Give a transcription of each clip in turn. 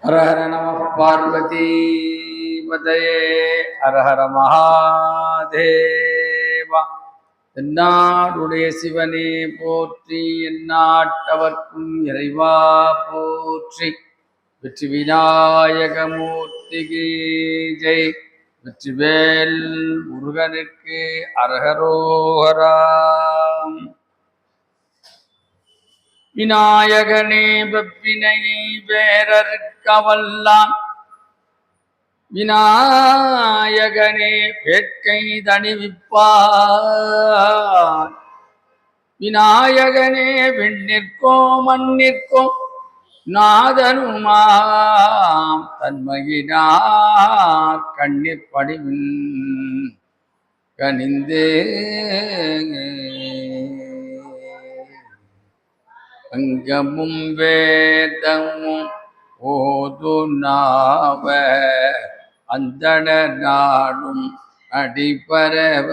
ஹர ஹர நம பார்வதி பதயே ஹர ஹர மகாதேவா. எந்நாடுடைய சிவனே போற்றி, எந்நாட்டவர்க்கும் இறைவா போற்றி. வெற்றி விநாயகமூர்த்திக்கு ஜெய். வெற்றிவேல் முருகனுக்கு அரகரோகராம். விநாயகனே வெப்பினையை வேறறுக்கவல்லான், விநாயகனே வேட்கை தணிவிப்பான், விநாயகனே விண்ணிற்கோ மண்ணிற்கோ நாதனுமாம் தன்மையினார் கண்ணிற் பணிவின் கனிந்தே அங்கமும் வேதமும் ஓது நாவ அந்தண நாடும் அடிபரவ.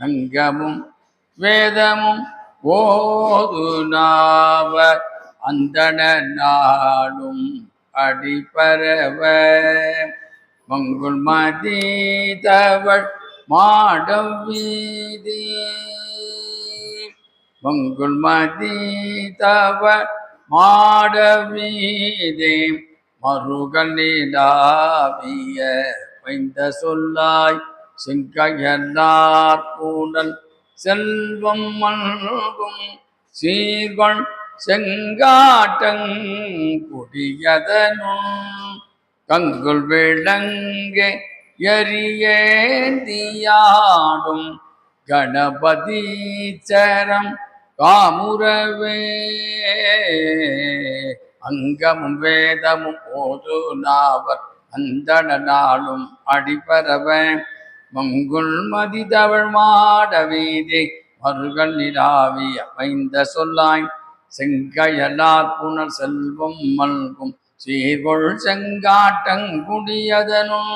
அங்கமும் வேதமும் ஓது நாவ அந்தண நாடும் அடிபரவ. மங்குள் மதிதவள் மாடம் வீதி, மங்குள் மதிதவ மாடவீதே மருகல் நீலாவிய வைந்த சொல்லாய். செங்கையனார் பூனல் செல்வம் மல்கும் சீர்கொள் செங்காட்டங்குடியதனும் கங்குல் விளங்கே எரியேந்தியாடும் கணபதி சரம் காமுரவே. அங்கமும் வேதமும் ஓது நாவர் அந்தண நாளும் அடிபரவ. மங்குள் மதிதவள் மாட வீதி மருகல் நிலாவிய வைந்த சொல்லாய். செங்கையலார் புனல் செல்வம் மல்கும் சீர்கொள் செங்காட்டங்குடியதனும்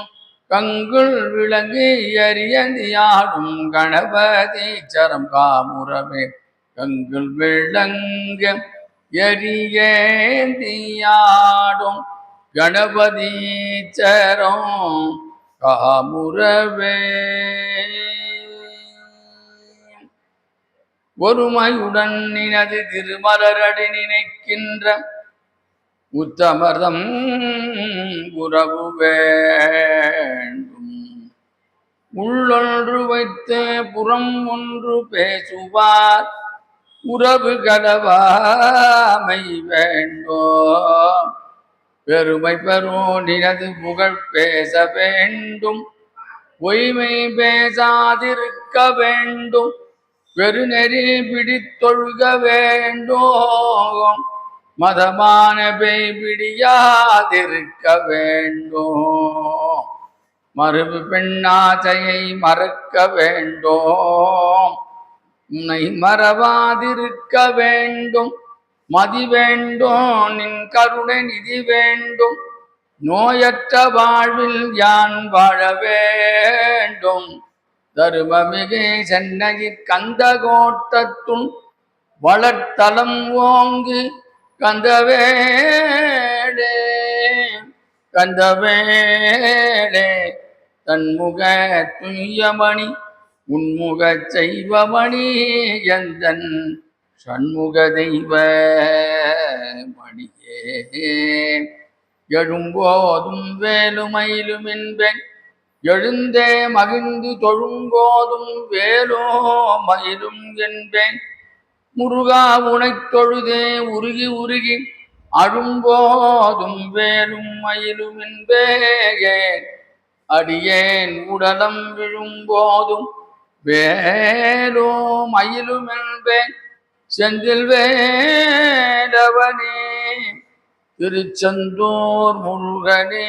கங்குள் விளங்கு எரியந்தியாடும் கணபதி சரம் காமுரவே. கங்குள் விளங்கு எரியேந்தியாடும் கணபதி சரம் காமுரவே. ஒருமையுடன் நினது திருமலரடி நினைக்கின்ற உத்தமர்தம் உறவு வேண்டும். உள்ளொன்று வைத்து புறம் ஒன்று பேசுவார் உறவு கலவாமை வேண்டும். பெருமை பெறும் நினது புகழ் பேச வேண்டும், பொய்மை பேசாதிருக்க வேண்டும். பெருநெறி பிடித்தொழுக வேண்டும், மதமான பிடியாதிருக்க வேண்டும். மறுபு பெண்ணாசையை மறக்க வேண்டும், உன்னை மறவாதிருக்க வேண்டும். மதி வேண்டும், நின் கருணை நிதி வேண்டும். நோயற்ற வாழ்வில் யான் வாழ வேண்டும். தருமமிகு சென்னையில் கந்த கோட்டத்துள் வளர்த்தலம் ஓங்கு கந்தவேளே. கந்தவேளே தன்முக துய்யமணி உன்முக செய்வமணி எந்தன் சண்முக தெய்வ மணியே. எழும்போதும் வேலுமயிலும் என்பேன், எழுந்தே மகிழ்ந்து தொழும்போதும் வேலோ மயிலும் என்பேன். முருகா உனைத் தொழுதே உருகி உருகி அழும்போதும் வேலும் மயிலும் என்பேன். அடியேன் உடலம் விழும்போதும் வேலோ மயிலும் என்பேன். செந்தில் வேலவனே திருச்செந்தூர் முருகனே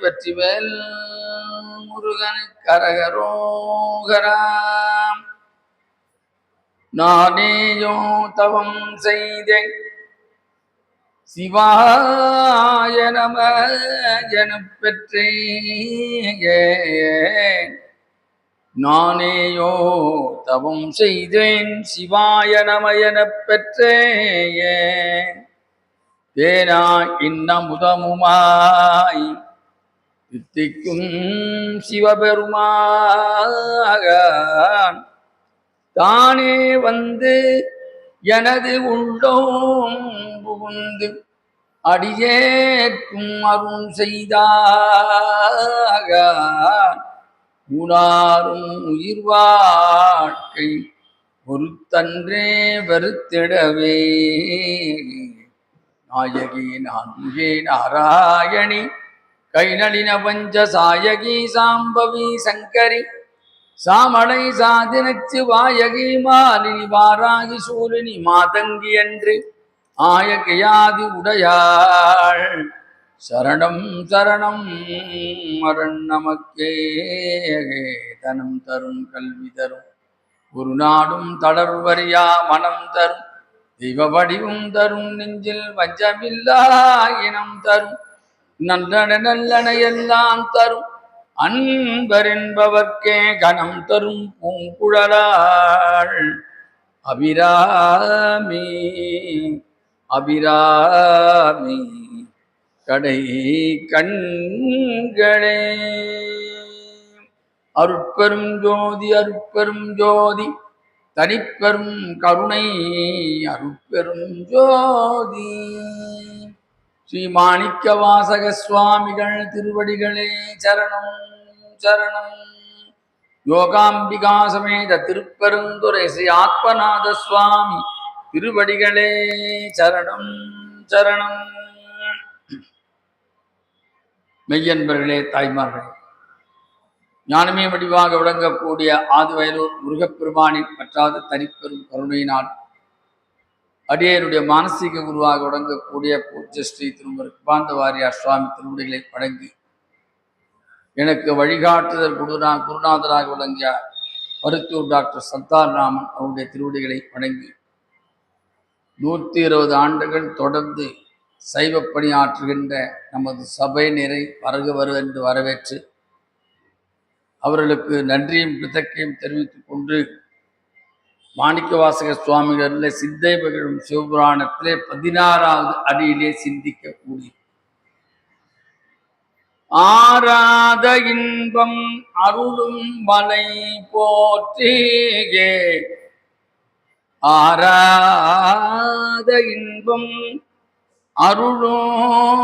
வெற்றிவேல் முருகனுக்கு அரகரோகராம். நானேயோ தவம் செய்தேன் சிவாய நம எனப் பெற்றேன். நானேயோ தவம் செய்தேன் சிவாய நம எனப் பெற்றேன். தேனாய் இன்னமுதமுமாய் தித்திக்கும் சிவபெருமான் தானே வந்து எனது உள்ளோம் புகுந்து அடியேற்கும் அருள் செய்தாக உணாரும் உயிர் வாழ்க்கை பொறுத்தன்றே வருத்திடவே நாயகி நான்கே நாராயணி கைநளின பஞ்ச சாயகி சாம்பவி சங்கரி சாமடை சாதினச்சு வாயகி மாலினி வாராகி சூலினி மாதங்கி என்று ஆயகையாதி உடையாள் சரணம் சரணம் மரண் நமக்கே தனம் தரும் கல்வி தரும் ஒரு நாடும் தளர்வறியா மனம் தரும் தெய்வ வடிவும் தரும் நெஞ்சில் வஞ்சமில்லா இனம் தரும் நல்லன நல்லன எல்லாம் தரும் அன்பரென்பவர்க்கே கணம் தரும் பூங்குழலாள் அபிராமி அபிராமி கடை கண்களே அருட்பெரும் ஜோதி அருட்பெரும் ஜோதி தனிப்பெரும் கருணை அருட்பெரும் ஜோதி ஸ்ரீ மாணிக்க வாசக சுவாமிகள் திருவடிகளே சரணம் சரணம். யோகாம்பிகா சமேத திருப்பெருந்துறை ஸ்ரீ ஆத்மநாத சுவாமி திருவடிகளே சரணம் சரணம். மெய்யன்பர்களே, தாய்மார்களே, ஞானமே வடிவாக விளங்கக்கூடிய ஆதிவயலூர் முருகப்பெருமானின் பற்றாத தனிப்பெரும் கருணையினால் அடியனுடைய மானசீக குருவாக விளங்கக்கூடிய பூஜ்ய ஸ்ரீ திருமர் கிருபாந்த வாரியார் சுவாமி திருவடிகளை வழங்கி எனக்கு வழிகாட்டுதல் குருநாதராக விளங்கிய மருத்துவர் டாக்டர் சந்தார்ராமன் அவருடைய திருவடிகளை வணங்கி 120 ஆண்டுகள் தொடர்ந்து சைவ பணியாற்றுகின்ற நமது சபை நிறை வருவென்று வரவேற்று அவர்களுக்கு நன்றியும் கிருத்தக்கையும் தெரிவித்துக் கொண்டு மாணிக்க வாசக சுவாமிகளில் சித்தை மகிழும் சிவபுராணத்திலே 16வது அடியிலே சிந்திக்கக்கூடிய ஆராத இன்பம் அருளும் மலை போற்றியே ஆராத இன்பம் அருளும்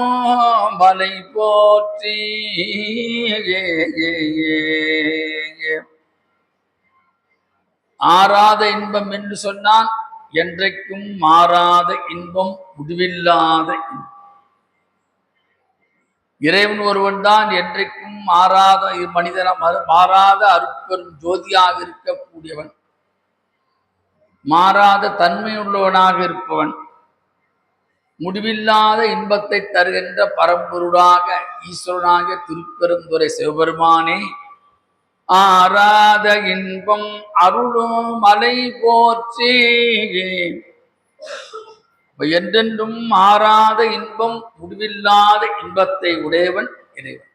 மலை போற்றி ஆராத இன்பம் என்று சொன்னால் என்றைக்கும் மாறாத இன்பம், முடிவில்லாத இன்பம். இறைவன் ஒருவன் தான் என்றைக்கும் மாறாத மனிதன மாறாத அருட்பெரும் ஜோதியாக இருக்கக்கூடியவன், மாறாத தன்மையுள்ளவனாக இருப்பவன், முடிவில்லாத இன்பத்தை தருகின்ற பரம்பொருளாக ஈஸ்வரனாக திருப்பெருந்துறை சிவபெருமானே ஆராத இன்பம் அருளும் மலை போற்றி என்றென்றும் மாறாத இன்பம், முடிவில்லாத இன்பத்தை உடையவன் இறைவன்.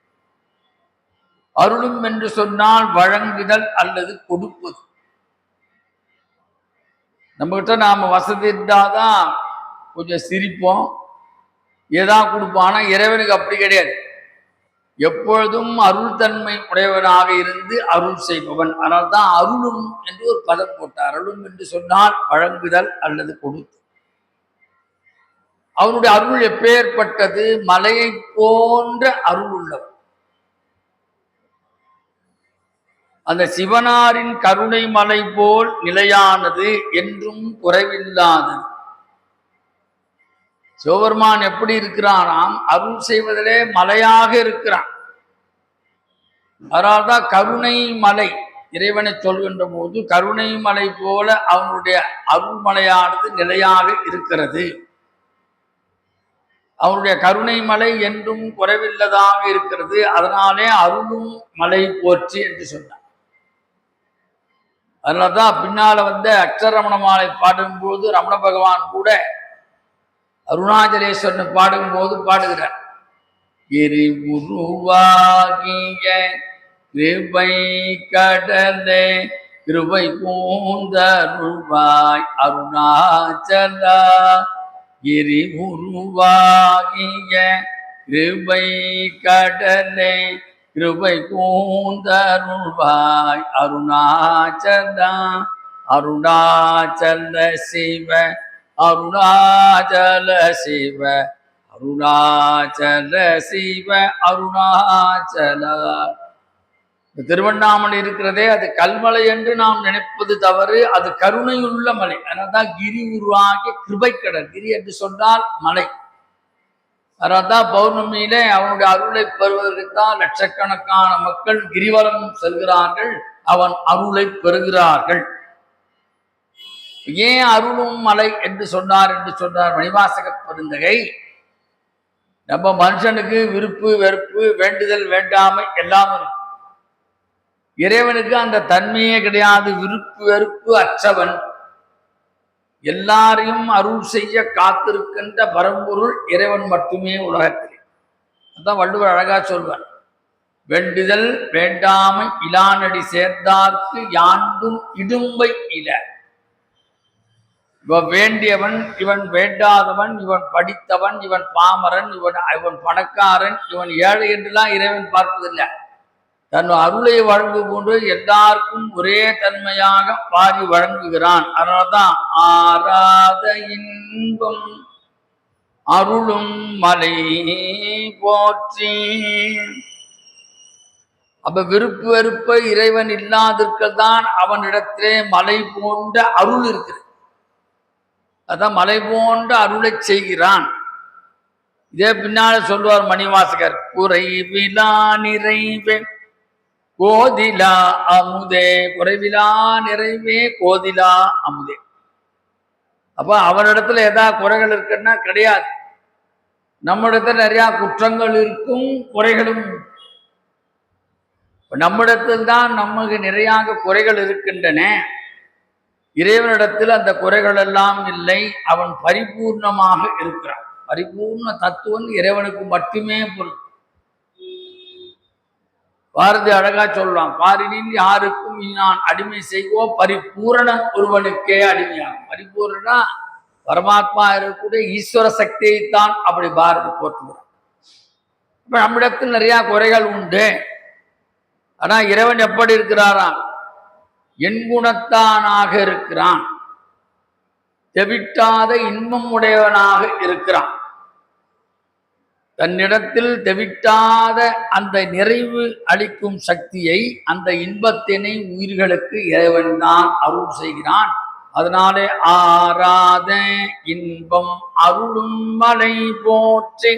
அருளும் என்று சொன்னால் வழங்குதல் அல்லது கொடுப்பது. நம்மகிட்ட நாம வசதி இருந்தாதான் கொஞ்சம் சிரிப்போம், ஏதா கொடுப்போம். ஆனா இறைவனுக்கு அப்படி கிடையாது. எப்பொழுதும் அருள் தன்மை உடையவனாக இருந்து அருள் செய்பவன். அதனால்தான் அருளும் என்று ஒரு பதம் போட்டார். அருளும் என்று சொன்னால் வழங்குதல் அல்லது கொடுத்து. அவருடைய அருள் எப்பேற்பட்டது? மலையை போன்ற அருள் உள்ளவர். அந்த சிவனாரின் கருணை மலை போல் நிலையானது, என்றும் குறைவில்லாதது. சிவபெருமான் எப்படி இருக்கிறானாம்? அருள் செய்வதிலே மலையாக இருக்கிறான். அதனால்தான் கருணை மலை இறைவனை சொல்கின்ற போது கருணை மலை போல அவனுடைய அருள்மலையானது நிலையாக இருக்கிறது. அவனுடைய கருணை மலை என்றும் குறைவில்லதாக இருக்கிறது. அதனாலே அருளும் மலை போற்றி என்று சொன்னார். அதனால்தான் பின்னால அக்ஷரமண மாலை பாடும்போது ரமண பகவான் கூட அருணாச்சலேஸ்வரன் பாடும்போது பாடுகிறார். எரி உருவாகிய கிருபை கடலே கிருபை கூந்தருள்வாய் அருணாச்சலா கிரி உருவாகிய கிருபை கடலே கிருபை கூந்தருள்வாய் அருணாச்சலா அருணாச்சல சிவ அருணாச்சல சிவ அருணாச்சல சிவ அருணாச்சல. திருவண்ணாமலை இருக்கிறதே அது கல்மலை என்று நாம் நினைப்பது தவறு. அது கருணையுள்ள மலை. அதனால்தான் கிரி உருவாகிய கிருபைக்கடல். கிரி என்று சொன்னால் மலை. அதனால்தான் பௌர்ணமியிலே அவனுடைய அருளை பெறுவதற்குத்தான் லட்சக்கணக்கான மக்கள் கிரிவலம் செல்கிறார்கள், அவன் அருளை பெறுகிறார்கள். ஏன் அருளும் மலை என்று சொன்னார் மணிவாசக பெருந்தகை. நம்ம மனுஷனுக்கு விருப்பு வெறுப்பு வேண்டுதல் வேண்டாமை எல்லாம் இருக்கு. இறைவனுக்கு அந்த தன்மையே கிடையாது. விருப்பு வெறுப்பு அற்றவன், எல்லாரையும் அருள் செய்ய காத்திருக்கின்ற பரம்பொருள் இறைவன் மட்டுமே உலகத்தில். அதான் வள்ளுவர் அழகா சொல்வார், வேண்டுதல் வேண்டாமை இலானடி சேர்ந்தார்க்கு யாண்டும் இடும்பை இல. இவன் வேண்டியவன், இவன் வேண்டாதவன், இவன் படித்தவன், இவன் பாமரன், இவன் பணக்காரன், இவன் ஏழை என்றுலாம் இறைவன் பார்ப்பதில்லை. தன் அருளை வழங்கும் போது எல்லாருக்கும் ஒரே தன்மையாக பாரி வழங்குகிறான். அதனால்தான் ஆராத இன்பம் அருளும் மலை போற்றி. அப்ப விருப்பு வெறுப்பை இறைவன் இல்லாதிருக்கள் தான் அவனிடத்திலே மலை போன்ற அருள் இருக்கிறது. அதான் மலை போன்ற அருளை செய்கிறான். இதே பின்னால சொல்வார் மணிவாசகர், குறைவிலா நிறைவே கோதிலா அமுதே. குறைவிலா நிறைவே கோதிலா அமுதே. அப்ப அவனிடத்துல ஏதாவது குறைகள் இருக்குன்னா கிடையாது. நம்ம இடத்துல நிறைய குற்றங்கள் இருக்கும், குறைகளும். நம்மிடத்தில் தான் நமக்கு நிறைய குறைகள் இருக்கின்றன. இறைவனிடத்தில் அந்த குறைகள் எல்லாம் இல்லை. அவன் பரிபூர்ணமாக இருக்கிறான். பரிபூர்ண தத்துவம் இறைவனுக்கு மட்டுமே பொருள். பாரதி அழகா சொல்லலாம், பாரினில் யாருக்கும் நான் அடிமை செய்வோ பரிபூரணன் ஒருவனுக்கே அடிமையாகும். பரிபூர்ணா பரமாத்மா இருக்கக்கூடிய ஈஸ்வர சக்தியைத்தான் அப்படி பாரதி போற்றுகிறான். இப்ப நம்மிடத்தில் நிறைய குறைகள் உண்டு. ஆனா இறைவன் எப்படி இருக்கிறாராம்? என் குணத்தானாக இருக்கிறான். தெவிட்டாத இன்பம் உடையவனாக இருக்கிறான். தன்னிடத்தில் தெவிட்டாத அந்த நிறைவு அளிக்கும் சக்தியை, அந்த இன்பத்தினை உயிர்களுக்கு இறைவன் தான் அருள் செய்கிறான். அதனாலே ஆராத இன்பம் அருளும் மலை போற்றி.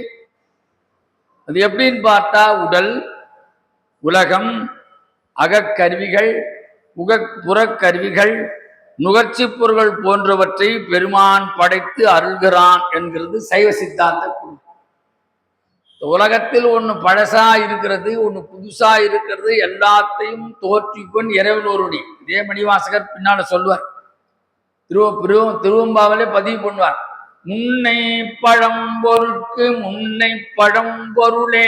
அது எப்படின்னு பார்த்தா, உடல், உலகம், அகக்கருவிகள், புறக்கருவிகள், நுகர்ச்சி பொருள்கள் போன்றவற்றை பெருமான் படைத்து அருள்கிறான் என்கிறது சைவ சித்தாந்த குழு. உலகத்தில் ஒன்று பழசா இருக்கிறது, ஒன்று புதுசா இருக்கிறது, எல்லாத்தையும் தோற்றிக்கொண்டு இறைவன் ஒருவனே. இதே மணிவாசகர் பின்னால சொல்வார், திருவம்பாவிலே பதிவு பண்ணுவார், முன்னை பழம்பொருட்கு முன்னை பழம்பொருளே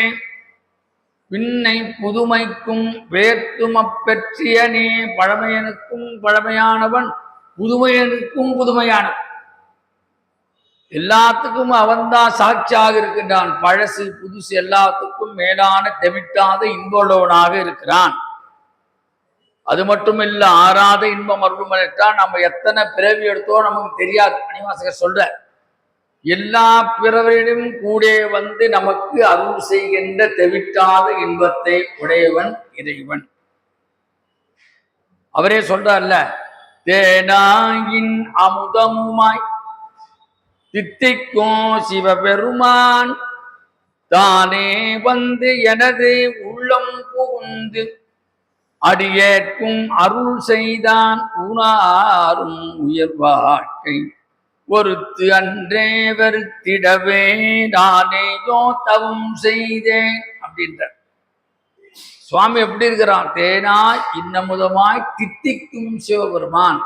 பின்னை புதுமைக்கும் வேற்றும பெற்றியனே. பழமையனுக்கும் பழமையானவன், புதுமையனுக்கும் புதுமையானவன். எல்லாத்துக்கும் அவன்தான் சாட்சியாக இருக்கின்றான். பழசு புதுசு எல்லாத்துக்கும் மேலான தெவிட்டாத இன்புள்ளவனாக இருக்கிறான். அது மட்டும் இல்ல, ஆறாத இன்பம் அருள்மலைத்தான். நம்ம எத்தனை பிறவி எடுத்தோ நமக்கு தெரியாது. மணிவாசகர் சொல்ற, எல்லா பிறவிலும் கூட வந்து நமக்கு அருள் செய்கின்ற தெவிட்டாத இன்பத்தை உடையவன் இறைவன். அவரே சொல்றார்ல, தேனாயின் அமுதமுமாய் தித்திக்கும் சிவபெருமான் தானே வந்து எனது உள்ளம் புகுந்து அடியேற்கும் அருள் செய்தான். ஊனாரும் உயர் வாழ்க்கை ஒருத்து அன்றே வருத்திடவே நானேயோ தவம் செய்தேன் அப்படின்ற சுவாமி எப்படி இருக்கிறான்? தேனாய் இன்னமுதமாய் தித்திக்கும் சிவபெருமான்,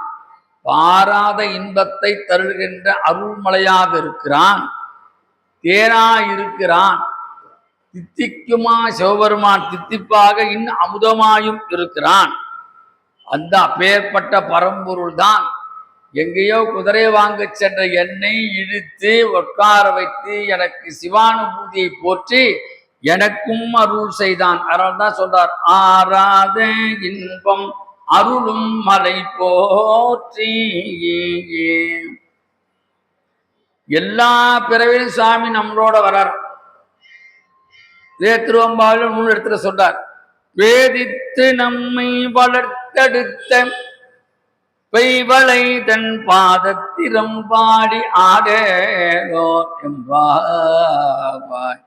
பாராத இன்பத்தை தருகின்ற அருள்மலையாக இருக்கிறான். தேனாய் இருக்கிறான். தித்திக்குமா சிவபெருமான், தித்திப்பாக அமுதமாயும் இருக்கிறான். அந்த அப்பேற்பட்ட பரம்பொருள் தான் எங்கேயோ குதிரை வாங்க சென்ற என்னை இழுத்து உட்கார வைத்து எனக்கு சிவானுபூதியை போற்றி எனக்கும் அருள் செய்தான். அதனால்தான் சொல்றார், ஆராத இன்பம் அருளும் மலை போற்றி. எல்லா பிறவிலும் சாமி நம்மளோட வர்றார். இதே திருவம்பாவில் 3 இடத்துல சொல்றார், வேதித்து நம்மை வளர்த்தெடுத்த பெய்வளை தன் பாதத்திரம் பாடி ஆடேலோ எம்பாவாய்.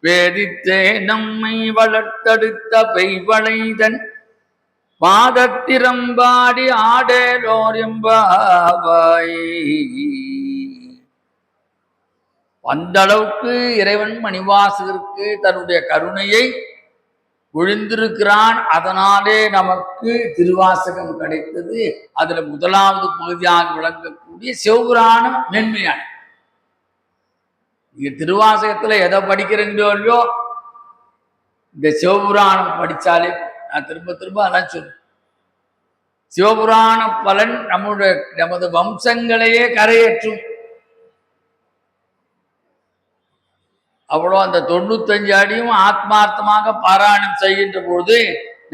வேதித்தே நம்மை வளர்த்தெடுத்த பெய்வளை தன் பாதத்திரம் பாடி ஆடேலோர் எம்பாவாய். அந்த அளவுக்கு இறைவன் மணிவாசகருக்கு தன்னுடைய கருணையை ஒழிந்திருக்கிறான். அதனாலே நமக்கு திருவாசகம் கிடைத்தது. அதுல முதலாவது பகுதியாக விளங்கக்கூடிய சிவபுராணம் மென்மையான. நீங்க திருவாசகத்துல எதை படிக்கிறீங்களோ இல்லையோ, இந்த சிவபுராணம் படிச்சாலே, நான் திரும்ப திரும்ப அதான் சொல்றேன், சிவபுராண பலன் நமது வம்சங்களையே கரையேற்றும். அவ்வளோ அந்த 95 அடியும் ஆத்மார்த்தமாக பாராயணம் செய்கின்ற பொழுது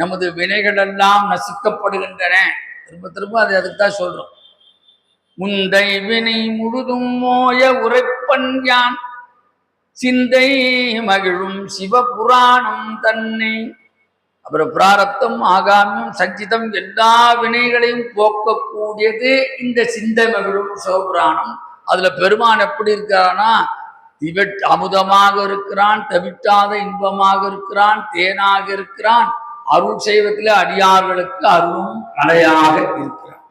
நமது வினைகள் எல்லாம் நசுக்கப்படுகின்றன. திரும்ப திரும்ப அதை அதுக்குதான் சொல்றோம். முந்தை வினை முழுதும் மோய உரைப்பன் யான் சிந்தை மகிழும் சிவபுராணம் தன்னை. அப்புறம் பிராரத்தம் ஆகாமியம் சஞ்சிதம் எல்லா வினைகளையும் போக்கக்கூடியது இந்த சிந்தை மகிழும் சிவபுராணம். அதுல பெருமான் எப்படி இருக்கானா, அமுதமாக இருக்கிறான், தவிட்டாத இன்பமாக இருக்கிறான், தேனாக இருக்கிறான், அருள் செய்வதில் அடியார்களுக்கு அருளும் கலையாக இருக்கிறான்.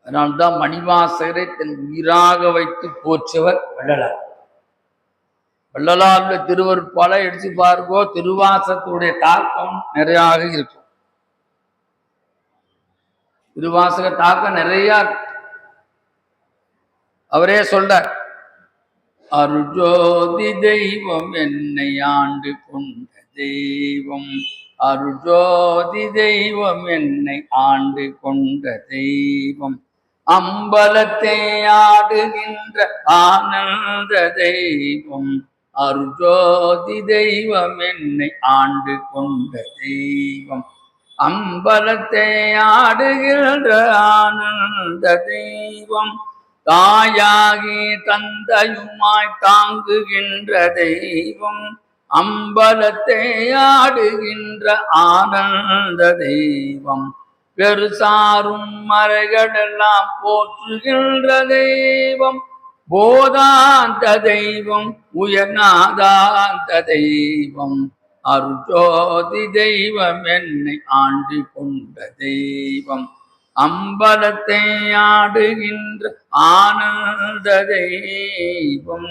அதனால்தான் மணிவாசகரை தன் உயிராக வைத்து போற்றவர் வள்ளலார். வள்ளலாருடைய திருவருட்பாலை எடுத்து பாருங்கோ, திருவாசகத்துடைய தாக்கம் நிறையாக இருக்கும். திருவாசக தாக்கம் நிறைய. அவரே சொல்றார், அருஜோதி தெய்வம் என்னை ஆண்டு கொண்ட தெய்வம், அருஜோதி தெய்வம் என்னை ஆண்டு கொண்ட தெய்வம், அம்பலத்தை ஆடுகின்ற ஆனந்த தெய்வம், அருஜோதி தெய்வம் என்னை ஆண்டு கொண்ட தெய்வம், அம்பலத்தை ஆடுகின்ற ஆனந்த தெய்வம், தாயாகி தந்தையுமாய் தாங்குகின்ற தெய்வம், அம்பலத்தை ஆடுகின்ற ஆனந்த தெய்வம், பெருசாரும் மறைகளெல்லாம் போற்றுகின்ற தெய்வம், போதாந்த தெய்வம், உயர்நாதாந்த தெய்வம், அருஜோதி தெய்வம் என்னை ஆண்டு கொண்ட தெய்வம், அம்பலத்தை ஆடுகின்ற ஆனந்த தெய்வம்.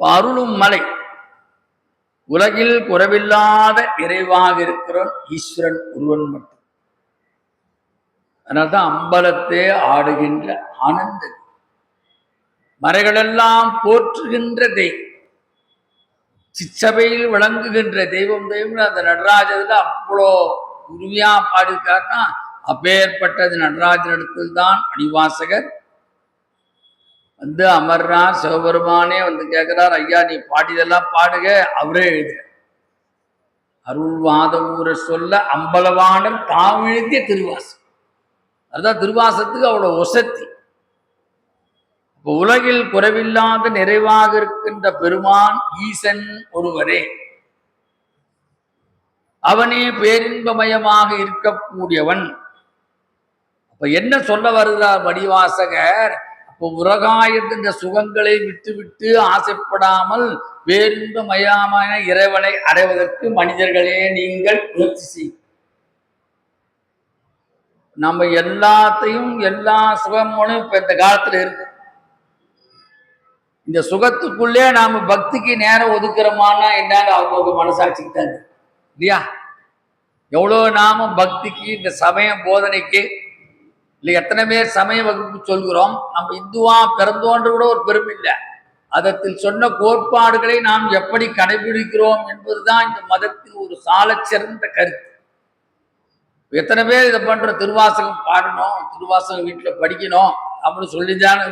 அருளும் மலை உலகில் குறைவில்லாத நிறைவாக இருக்கிற ஈஸ்வரன் ஒருவன் மட்டும். அதனால்தான் அம்பலத்தை ஆடுகின்ற ஆனந்த மறைகளெல்லாம் போற்றுகின்ற தெய்வம், சிச்சபையில் விளங்குகின்ற தெய்வம். தெய்வம் அந்த நடராஜத்துல அவ்வளோ உரிமையா பாடியிருக்காருன்னா, அப்பேற்பட்டது நடராஜன் இடத்தில் தான் மணிவாசகர் வந்து அமர்றார். சிவபெருமானே வந்து கேட்கிறார், ஐயா நீ பாடியதெல்லாம் பாடுக. அவரே எழுதுற அருள்வாத ஊரை சொல்ல அம்பலவாணர் தாம் எழுதிய திருவாசம். அதுதான் திருவாசத்துக்கு அவ்வளவு ஒசத்தி. இப்போ உலகில் குறைவில்லாத நிறைவாக இருக்கின்ற பெருமான் ஈசன் ஒருவரே. அவனே பேரின்பமயமாக இருக்கக்கூடியவன். அப்ப என்ன சொல்ல வருகிறார் மணிவாசகர்? அப்போ உலகாயத்தின் சுகங்களை விட்டு ஆசைப்படாமல் பேரின்பமயமான இறைவனை அடைவதற்கு மனிதர்களே நீங்கள் முயற்சி செய்யும். நம்ம எல்லாத்தையும் எல்லா சுகமும் இப்ப இந்த காலத்துல இருக்கு. இந்த சுகத்துக்குள்ளே நாம பக்திக்கு நேரம் ஒதுக்குறோமானா என்னன்னு அவங்க மனசாட்சிக்கிட்டாங்க இல்லையா? எவ்வளவு நாம பக்திக்கு இந்த சமய போதனைக்கு இல்லை எத்தனை பேர் சமய வகுப்பு சொல்கிறோம். நம்ம இந்துவா பிறந்தோன்று கூட ஒரு பெருமை இல்லை. அதத்தில் சொன்ன கோட்பாடுகளை நாம் எப்படி கடைபிடிக்கிறோம் என்பதுதான் இந்த மதத்தின் ஒரு சாலச்சிறந்த கருத்து. எத்தனை பேர் இதை பண்ற? திருவாசகம் பாடணும், திருவாசகம் வீட்டில் படிக்கணும் அப்படின்னு சொல்லிதானே.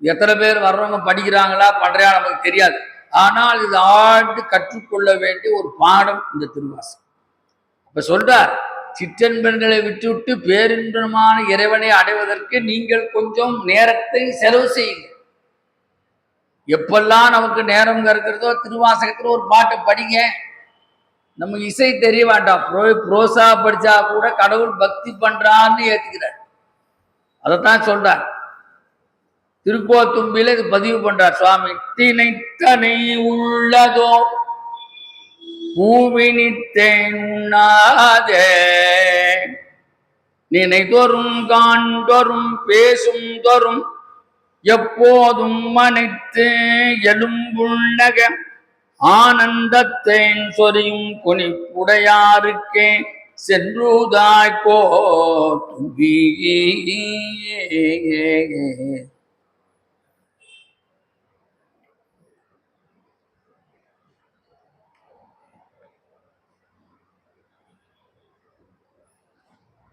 எத்தனை பேர் வர்றவங்க படிக்கிறாங்களா பண்றா நமக்கு தெரியாது. ஆனால் இது ஆழ்ந்து கற்றுக்கொள்ள வேண்டிய ஒரு பாடம் இந்த திருவாசகம். இப்ப சொல்றார், சிற்றன்பன்களை விட்டுவிட்டு பேரின்பமான இறைவனை அடைவதற்கு நீங்கள் கொஞ்சம் நேரத்தை செலவு செய்யுங்க. எப்பெல்லாம் நமக்கு நேரம் இருக்கிறதோ திருவாசகத்துல ஒரு பாட்டை படிங்க. நமக்கு இசை தெரிய வேண்டாம், புரோசா படிச்சா கூட கடவுள் பக்தி பண்றான்னு ஏத்துக்கிறார். அதைத்தான் சொல்றார். திருக்கோத்தும்பில இது பதிவு பண்றார் சுவாமி. தினைத்தனை உள்ளதோ பூவினித்தேன் உண்ணாதே, நினை தோறும் காண்தோறும் பேசும் தோறும் எப்போதும் மனைத்து எலும்புள்ளக ஆனந்தத்தேன் சொரியும் கொனிப்புடையாருக்கே சென்றுதாய் போதும்பி.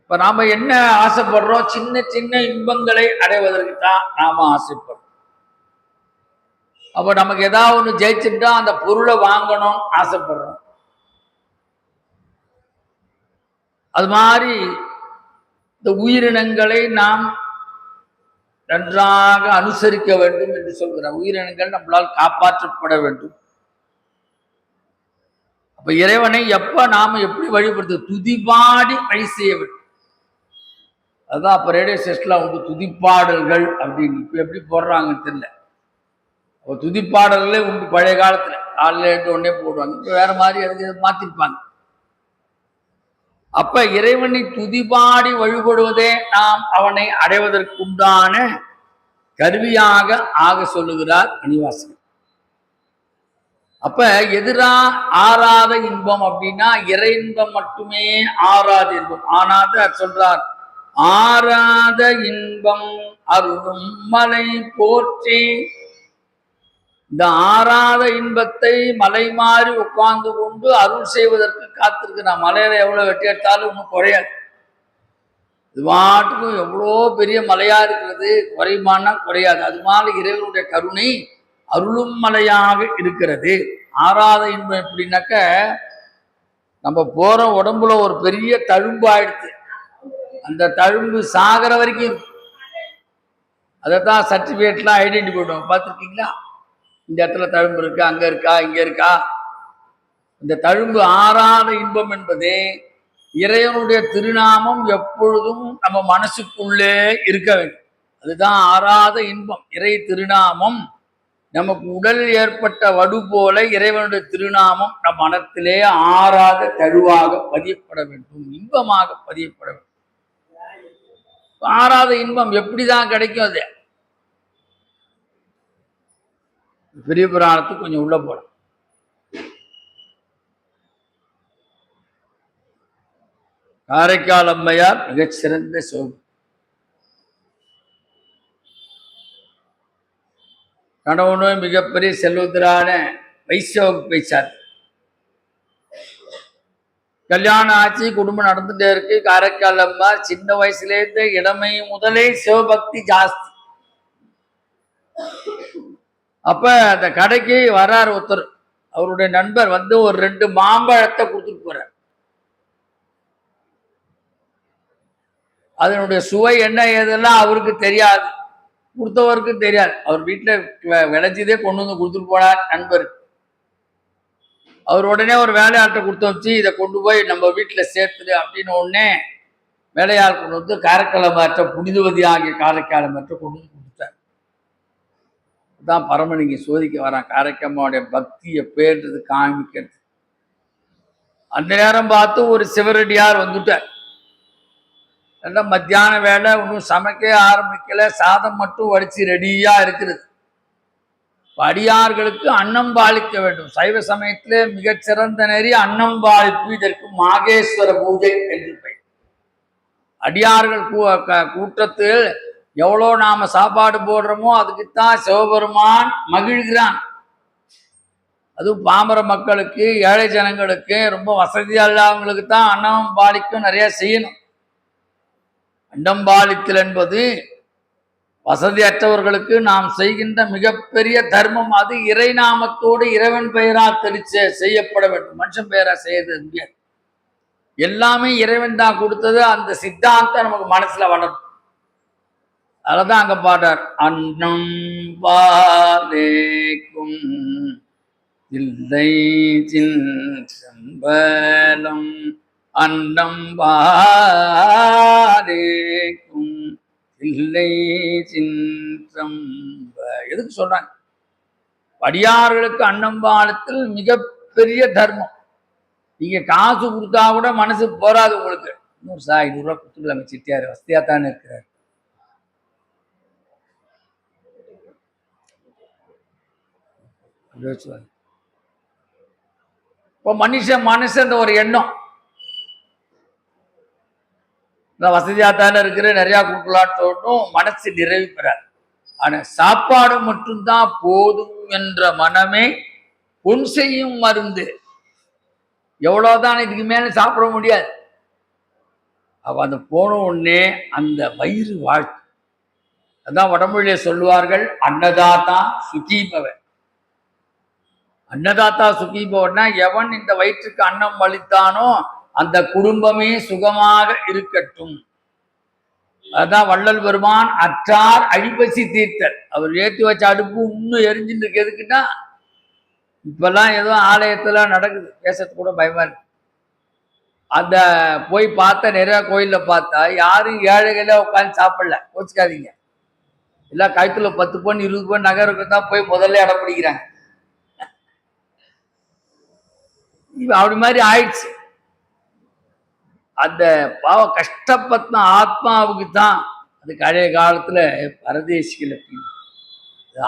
இப்ப நாம என்ன ஆசைப்படுறோம்? சின்ன சின்ன இன்பங்களை அடைவதற்கு தான் நாம ஆசைப்படுறோம். அப்ப நமக்கு ஏதாவது ஒண்ணு ஜெயிச்சுட்டா அந்த பொருளை வாங்கணும் ஆசைப்படுறோம். அது மாதிரி இந்த உயிரினங்களை நாம் நன்றாக அனுசரிக்க வேண்டும் என்று சொல்கிறார். உயிரினங்கள் நம்மளால் காப்பாற்றப்பட வேண்டும். அப்ப இறைவனை எப்ப நாம எப்படி வழிபடுத்து? துதிபாடி வழி செய்ய வேண்டும். அதுதான் அப்ப ரேடியோ ஸ்டேஷன்ல வந்து துதிப்பாடல்கள் அப்படின்னு இப்ப எப்படி போடுறாங்கன்னு தெரியல. துதிப்பாடல்களே உண்டு. பழைய காலத்துல காலையில எடுத்து உடனே போடுவாங்க. இப்ப வேற மாதிரி அதுக்கு மாத்திருப்பாங்க. அப்ப இறைவனை துதிபாடி வழிபடுவதே நாம் அவனை அடைவதற்குண்டான கருவியாக ஆக சொல்லுகிறார் மணிவாசகர். அப்ப எதிரா ஆறாத இன்பம் அப்படின்னா இறை இன்பம் மட்டுமே ஆறாத இன்பம். ஆனாத சொல்றார், ஆறாத இன்பம் அருளும் மலை போற்றி. இந்த ஆறாத இன்பத்தை மலை மாறி உட்கார்ந்து கொண்டு அருள் செய்வதற்கு காத்திருக்கு. நான் மலையில எவ்வளவு வெட்டி எடுத்தாலும் ஒன்றும் குறையாது. இது பாட்டுக்கும் எவ்வளோ பெரிய மலையா இருக்கிறது, குறையுமானா குறையாது. அது மாதிரி இறைவனுடைய கருணை அருளும் மலையாக இருக்கிறது. ஆறாத இன்பம் எப்படின்னாக்க, நம்ம போற உடம்புல ஒரு பெரிய தழும்பு ஆயிடுச்சு, அந்த தழும்பு சாகிற வரைக்கும் அதைத்தான் சர்டிபிகேட்லாம் ஐடென்டி பண்ணுவோம். பார்த்துருக்கீங்களா? இந்த இடத்துல தழும்பு இருக்கா, அங்க இருக்கா, இங்க இருக்கா. இந்த தழும்பு ஆறாத இன்பம் என்பதே இறைவனுடைய திருநாமம் எப்பொழுதும் நம்ம மனசுக்குள்ளே இருக்க வேண்டும். அதுதான் ஆறாத இன்பம். இறை திருநாமம் நமக்கு உடலில் ஏற்பட்ட வடு போல இறைவனுடைய திருநாமம் நம் மனத்திலே ஆறாத தழுவாக பதியப்பட வேண்டும், இன்பமாக பதியப்பட வேண்டும். ஆறாத இன்பம் எப்படிதான் கிடைக்கும்? அது பெரிய புராணத்துக்கு கொஞ்சம் உள்ள போறோம். காரைக்கால் அம்மையார் மிகச்சிறந்த சோகம். கணவனும் மிகப்பெரிய செல்வந்தரான வைசிய வகுப்பை சார்ந்த. கல்யாணம் ஆச்சு, குடும்பம் நடந்துட்டே இருக்கு. காரைக்கால் அம்மா சின்ன வயசுலேருந்து இளமை முதலே சிவபக்தி ஜாஸ்தி. அப்ப அந்த கடைக்கு வர்றார் ஒருத்தர், அவருடைய நண்பர் வந்து ஒரு 2 மாம்பழத்தை கொடுத்துட்டு போறார். அதனுடைய சுவை என்ன ஏதெல்லாம் அவருக்கு தெரியாது, கொடுத்தவருக்கு தெரியாது. அவர் வீட்டில் விளைஞ்சதே கொண்டு வந்து கொடுத்துட்டு போனார் நண்பருக்கு. அவர் உடனே ஒரு வேலையாட்டை கொடுத்து வச்சு, இதை கொண்டு போய் நம்ம வீட்டில் சேர்த்துடு அப்படின்னு உடனே வேலையாள் கொண்டு வந்து காரைக்காலமற்ற புனிதவதி ஆகிய காரைக்காலமற்ற கொண்டு வந்து கொடுத்தார். தான் பரமனிங்க சோதிக்க வரான். காரைக்காம்மாவுடைய பக்தியை பேர்றது காமிக்கிறது. அந்த நேரம் பார்த்து ஒரு சிவரடியார் வந்துட்டார். எல்லாம் மத்தியான வேலை, ஒன்றும் சமைக்க ஆரம்பிக்கல, சாதம் மட்டும் வடிச்சு ரெடியா இருக்கிறது. அடியார்களுக்கு அன்னம் பாலிக்க வேண்டும். சைவ சமயத்திலே மிகச்சிறந்த நெறி அன்னம் பாலிப்பு. இதற்கு மாகேஸ்வர பூஜை என்று பெயர். அடியார்கள் கூட்டத்தில் எவ்வளோ நாம சாப்பாடு போடுறோமோ அதுக்குத்தான் சிவபெருமான் மகிழ்கிறான். அதுவும் பாமர மக்களுக்கு, ஏழை ஜனங்களுக்கு, ரொம்ப வசதியாக இல்லாதவங்களுக்கு தான் அன்னம் பாலிக்கும் நிறைய செய்யணும். அண்டம் பாலித்தல் என்பது வசதியற்றவர்களுக்கு நாம் செய்கின்ற மிகப்பெரிய தர்மம். அது இறை நாமத்தோடு இறைவன் பெயரால் செய்யப்பட வேண்டும். மனுஷன் பெயரா செய்யறது முடியாது. எல்லாமே இறைவன் தான் கொடுத்தது. அந்த சித்தாந்தம் நமக்கு மனசுல வளரும். அததான் அங்க பாடுறார், அன்னம் பாலேக்கும் இல்லை சிம்பலம் அன்னம் பாலேக்கும் இல்லை சின்றம்ப. எதுக்கு சொல்றாங்க? அடியார்களுக்கு அன்னம்பாலத்தில் மிகப்பெரிய தர்மம். நீங்க காசு கொடுத்தா கூட மனசு போராது உங்களுக்கு. 100 கொடுத்துக்கலாங்க, சிட்டியாரு வசதியா தானே இருக்கிறார். இப்போ மனுஷன் ஒரு எண்ணம், வசதியா தானே இருக்கிற, நிறைய கொடுக்கலான்னு தோணும், மனசு நிறைவு பெறாது. ஆனா சாப்பாடு மட்டும்தான் போதும் என்ற மனமே பொன் செய்யும் மருந்து. எவ்வளவுதான் இதுக்கு மேல சாப்பிட முடியாது. அப்ப அந்த போன உடனே அந்த வயிறு வாழ்க்கை. அதான் வடமொழியிலே சொல்லுவார்கள், அன்னதாத்தா சுகீபவன். அன்னதாத்தா சுகீபவன்னா எவன் இந்த வயிற்றுக்கு அன்னம் அளித்தானோ அந்த குடும்பமே சுகமாக இருக்கட்டும். அதான் வள்ளல் பெருமான் அற்றார் அழிப்பசி தீர்த்தல். அவர் ஏற்றி வச்ச அடுப்பு இன்னும் எரிஞ்சுட்டு இருக்கு. எதுக்குன்னா இப்பெல்லாம் ஏதோ ஆலயத்துல நடக்குது, பேசறது கூட பயமா இருக்கு. அந்த போய் பார்த்தா நிறைய கோயில்ல பார்த்தா யாரும் ஏழைகள உட்காந்து சாப்பிடல, கோச்சுக்காதீங்க. எல்லாம் கழுத்துல 10 பவுன் 20 பவுன் நகருக்கு தான் போய் முதல்ல இடம் பிடிக்கிறாங்க. அப்படி மாதிரி ஆயிடுச்சு. அந்த பாவம் கஷ்டப்பட்ட ஆத்மாவுக்கு தான் அது பழைய காலத்துல பரதேசிகள் அப்படின்னு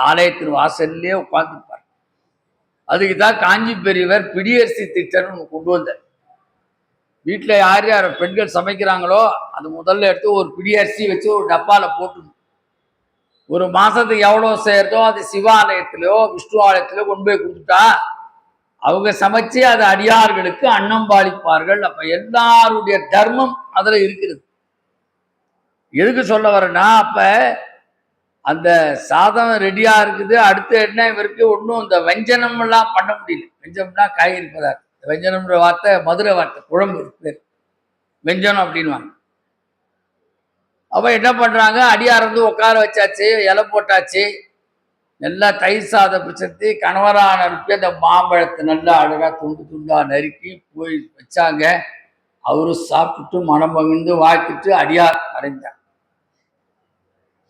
ஆலயத்தின் வாசல்லே உட்காந்துருப்பார். அதுக்கு தான் காஞ்சி பெரியவர் பிடியரிசி திட்டம்னு கொண்டு வந்தார். வீட்டில் யார் யார் பெண்கள் சமைக்கிறாங்களோ அது முதல்ல எடுத்து ஒரு பிடியரிசி வச்சு ஒரு டப்பால போட்டு ஒரு மாசத்துக்கு எவ்வளோ செய்யறதோ அது சிவாலயத்திலயோ விஷ்ணு ஆலயத்திலயோ கொண்டு போய் கொடுத்துட்டா அவங்க சமைச்சு அது அடியார்களுக்கு அன்னம் பாலிப்பார்கள். அப்ப எல்லாருடைய தர்மம் அதுல இருக்கிறது. எதுக்கு சொல்ல வரேன்னா, அப்ப அந்த சாதம் ரெடியா இருக்குது, அடுத்து என்ன இவருக்கு ஒன்றும் இந்த வெஞ்சனம் எல்லாம் பண்ண முடியல. வெஞ்சனம்னா காய்கறி பதார்த்தம். வெஞ்சனம்ன்ற வார்த்தை மதுரை வார்த்தை, குழம்பு பேர் வெஞ்சனம் அப்படின்வாங்க. அப்ப என்ன பண்றாங்க, அடியார் வந்து உட்கார வச்சாச்சு, இலை போட்டாச்சு, நல்லா தயிர் சாதம் பிடிச்சி கணவரான அனுப்பி அந்த மாம்பழத்தை நல்லா அழகா துண்டு துண்டா நறுக்கி போய் வச்சாங்க. அவரு சாப்பிட்டுட்டு மனம் பகிர்ந்து வாழ்த்துட்டு அடியார் அடைஞ்சார்.